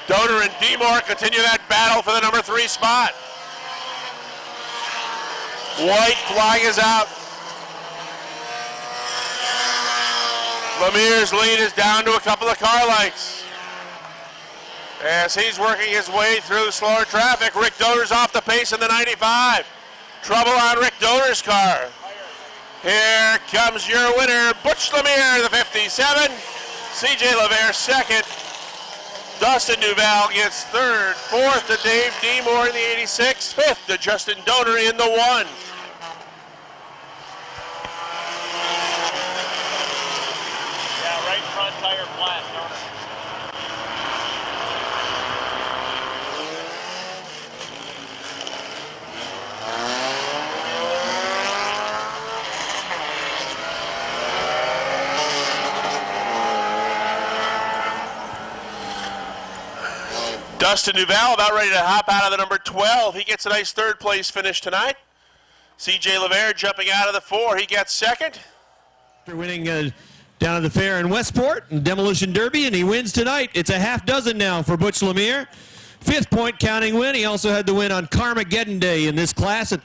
Donor and Demore continue that battle for the number 3 spot. White flag is out. Lemire's lead is down to a couple of car lengths, as he's working his way through slower traffic. Rick Donor's off the pace in the 95. Trouble on Rick Donor's car. Here comes your winner, Butch Lemire, the 57. CJ Lavere second. Dustin Duval gets third, fourth to Dave Demore in the 86, fifth to Justin Donor in the 1. Yeah, right front tire flat, Donor. Dustin Duval about ready to hop out of the number 12. He gets a nice third place finish tonight. CJ LeVere jumping out of the 4. He gets second. After winning down at the fair in Westport and Demolition Derby, and he wins tonight. It's a half dozen now for Butch Lemire. 5th point counting win. He also had the win on Carmageddon Day in this class. And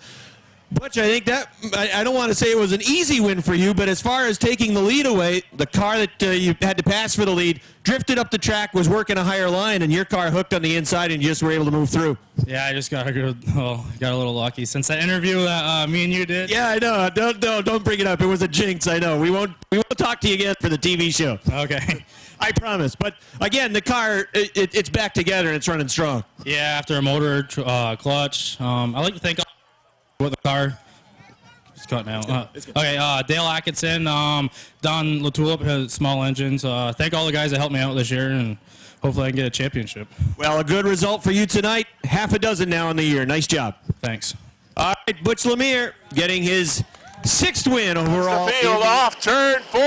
Butch, I think that, I don't want to say it was an easy win for you, but as far as taking the lead away, the car that you had to pass for the lead drifted up the track, was working a higher line, and your car hooked on the inside and you just were able to move through. Yeah, I just got a little lucky. Since that interview that me and you did. Yeah, I know. Don't bring it up. It was a jinx, I know. We won't talk to you again for the TV show. Okay. I promise. But again, the car, it's back together and it's running strong. Yeah, after a motor, clutch. I like to thank with the car. It's cutting out. Dale Atkinson, Don Latulip has small engines. Thank all the guys that helped me out this year, and hopefully I can get a championship. Well, a good result for you tonight. Half a dozen now in the year. Nice job. Thanks. All right, Butch Lemire getting his 6th win overall. The field off, turn 4,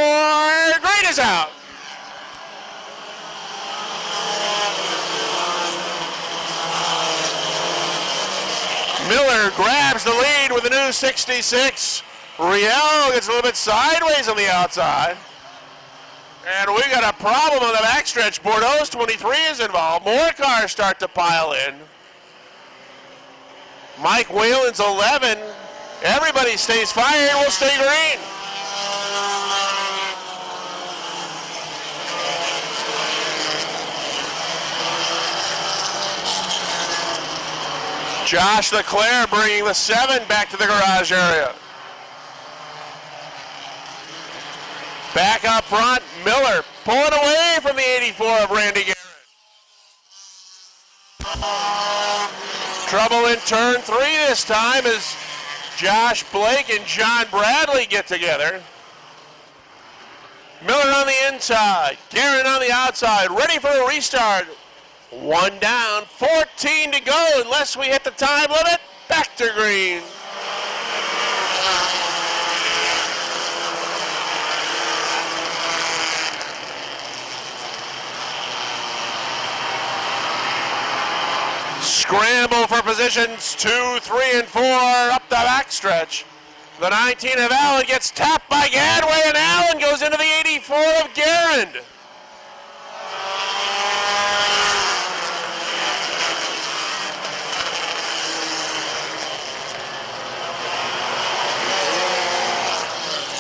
Green is out. Miller grabs the lead with the new 66. Riel gets a little bit sideways on the outside. And we got a problem on the backstretch. Bordeaux's 23 is involved. More cars start to pile in. Mike Whalen's 11. Everybody stays fired. We'll stay green. Josh Leclerc bringing the 7 back to the garage area. Back up front, Miller pulling away from the 84 of Randy Garrett. Trouble in turn 3 this time as Josh Blake and John Bradley get together. Miller on the inside, Garrett on the outside, ready for a restart. 1 down, 14 to go unless we hit the time limit. Back to green. Scramble for positions 2, 3, and 4 up the backstretch. The 19 of Allen gets tapped by Gadway, and Allen goes into the 84 of Garand.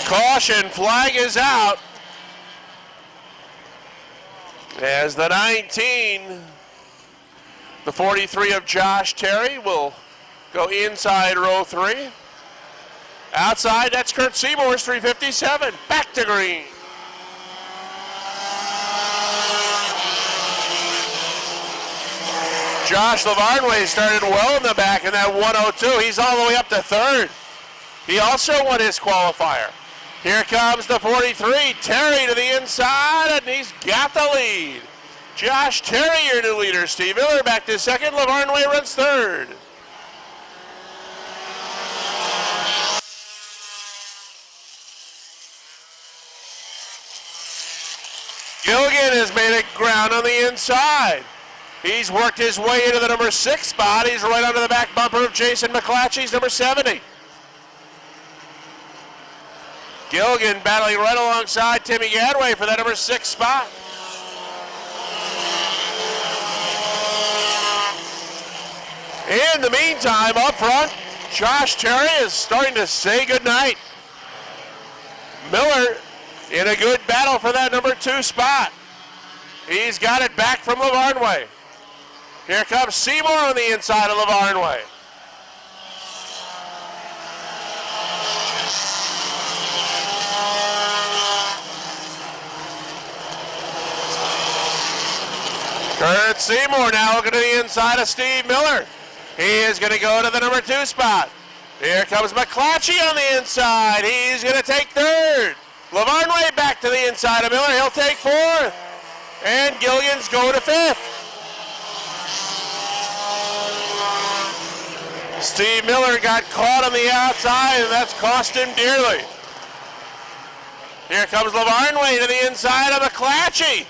Caution, flag is out. As the 19, the 43 of Josh Terry will go inside row 3. Outside, that's Kurt Seymour's 357. Back to green. Josh Lavarnway started well in the back in that 102. He's all the way up to 3rd. He also won his qualifier. Here comes the 43, Terry to the inside, and he's got the lead. Josh Terry, your new leader. Steve Miller back to 2nd. Lavarnway runs 3rd. Gilligan has made it ground on the inside. He's worked his way into the number 6 spot. He's right under the back bumper of Jason McClatchy's number 70. Gilligan battling right alongside Timmy Gadway for that number 6 spot. In the meantime, up front, Josh Terry is starting to say goodnight. Miller in a good battle for that number 2 spot. He's got it back from Lavarnway. Here comes Seymour on the inside of Lavarnway. Kurt Seymour now looking to the inside of Steve Miller. He is going to go to the number 2 spot. Here comes McClatchy on the inside. He's going to take 3rd. Lavarnway back to the inside of Miller. He'll take 4th. And Gilligan's going to 5th. Steve Miller got caught on the outside, and that's cost him dearly. Here comes Lavarnway to the inside of McClatchy.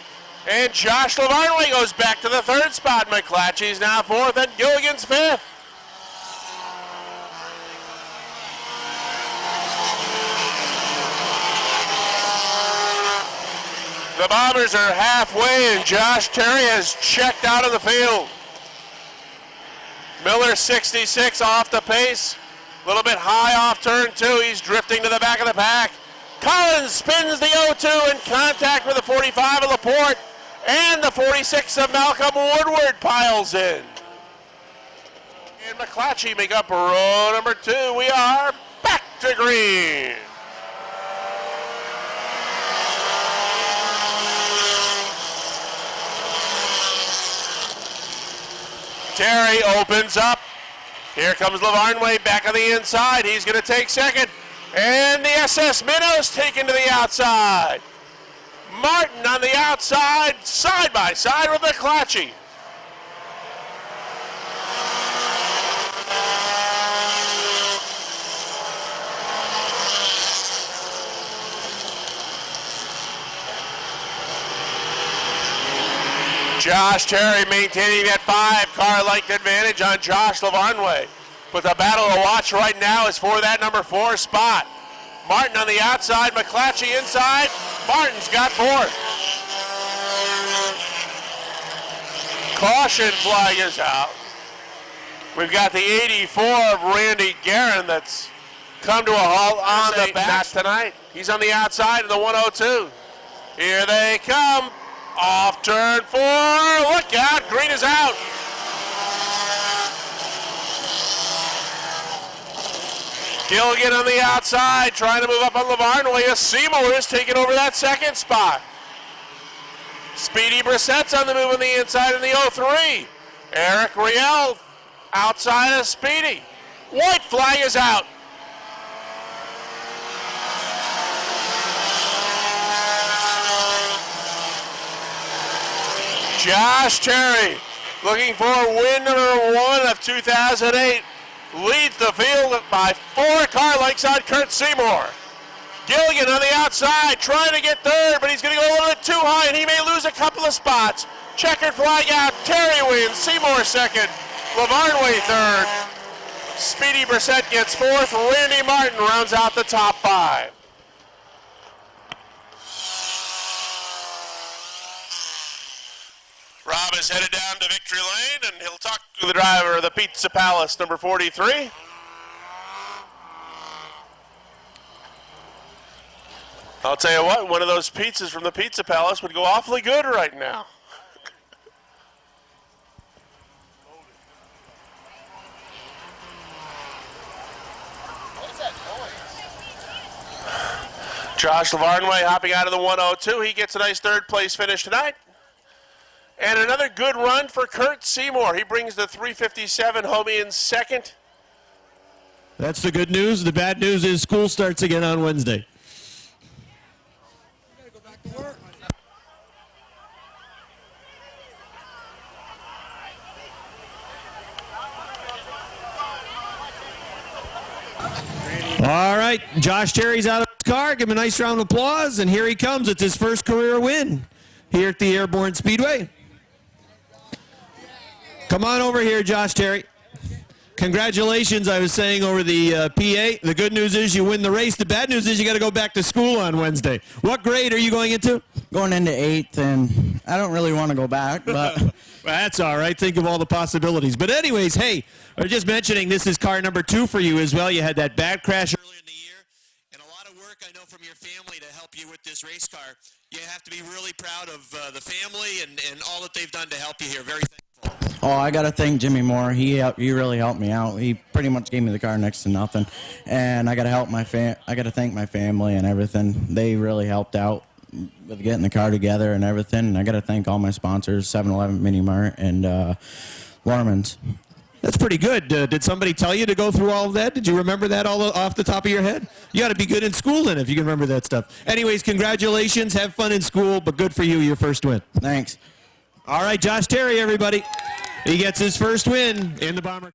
And Josh Lavarnway goes back to the 3rd spot. McClatchy's now 4th, and Gilligan's 5th. The Bombers are halfway, and Josh Terry has checked out of the field. Miller 66 off the pace. A little bit high off turn 2. He's drifting to the back of the pack. Collins spins the 0-2 in contact with the 45 of Laporte. And the 46 of Malcolm Woodward piles in. And McClatchy make up row number 2. We are back to green. Terry opens up. Here comes Lavarnway back on the inside. He's going to take 2nd. And the SS Minnows taken to the outside. Martin on the outside, side by side with McClatchy. Josh Terry maintaining that 5-car length advantage on Josh Lavarnway. But the battle to watch right now is for that number 4 spot. Martin on the outside, McClatchy inside. Martin's got 4th. Caution flag is out. We've got the 84 of Randy Guerin that's come to a halt on the back tonight. He's on the outside of the 102. Here they come. Off turn 4. Look out. Green is out. Gilligan on the outside trying to move up on Lavarnway. Seymour is taking over that 2nd spot. Speedy Brissett's on the move on the inside in the 03. Eric Riel outside of Speedy. White flag is out. Josh Terry looking for win number 1 of 2008. Leads the field by 4 car lengths on Kurt Seymour. Gilligan on the outside trying to get 3rd, but he's going to go a little bit too high, and he may lose a couple of spots. Checkered flag out. Terry wins. Seymour 2nd. Lavarnway 3rd. Speedy Brissett gets 4th. Randy Martin rounds out the top 5. Rob is headed down to Victory Lane, and he'll talk to the driver of the Pizza Palace, number 43. I'll tell you what, one of those pizzas from the Pizza Palace would go awfully good right now. Josh Lavarnway hopping out of the 102. He gets a nice 3rd place finish tonight. And another good run for Kurt Seymour. He brings the 357 home in 2nd. That's the good news. The bad news is school starts again on Wednesday. All right, Josh Terry's out of his car. Give him a nice round of applause, and here he comes. It's his first career win here at the Airborne Speedway. Come on over here, Josh Terry. Congratulations, I was saying over the PA. The good news is you win the race. The bad news is you got to go back to school on Wednesday. What grade are you going into? Going into 8th, and I don't really want to go back, but... Well, that's all right. Think of all the possibilities. But anyways, hey, I was just mentioning this is car number 2 for you as well. You had that bad crash early in the year, and a lot of work, I know, from your family to help you with this race car. You have to be really proud of the family and all that they've done to help you here. Very thankful. Oh, I got to thank Jimmy Moore. He really helped me out. He pretty much gave me the car next to nothing, and I got to thank my family and everything. They really helped out. with getting the car together and everything. And I got to thank all my sponsors, 7-Eleven, Mini Mart, and Lorman's. That's pretty good. Did somebody tell you to go through all of that? Did you remember that all off the top of your head? You got to be good in school then if you can remember that stuff. Anyways, congratulations. Have fun in school, but good for you, your first win. Thanks. All right, Josh Terry, everybody. He gets his first win in the Bomber.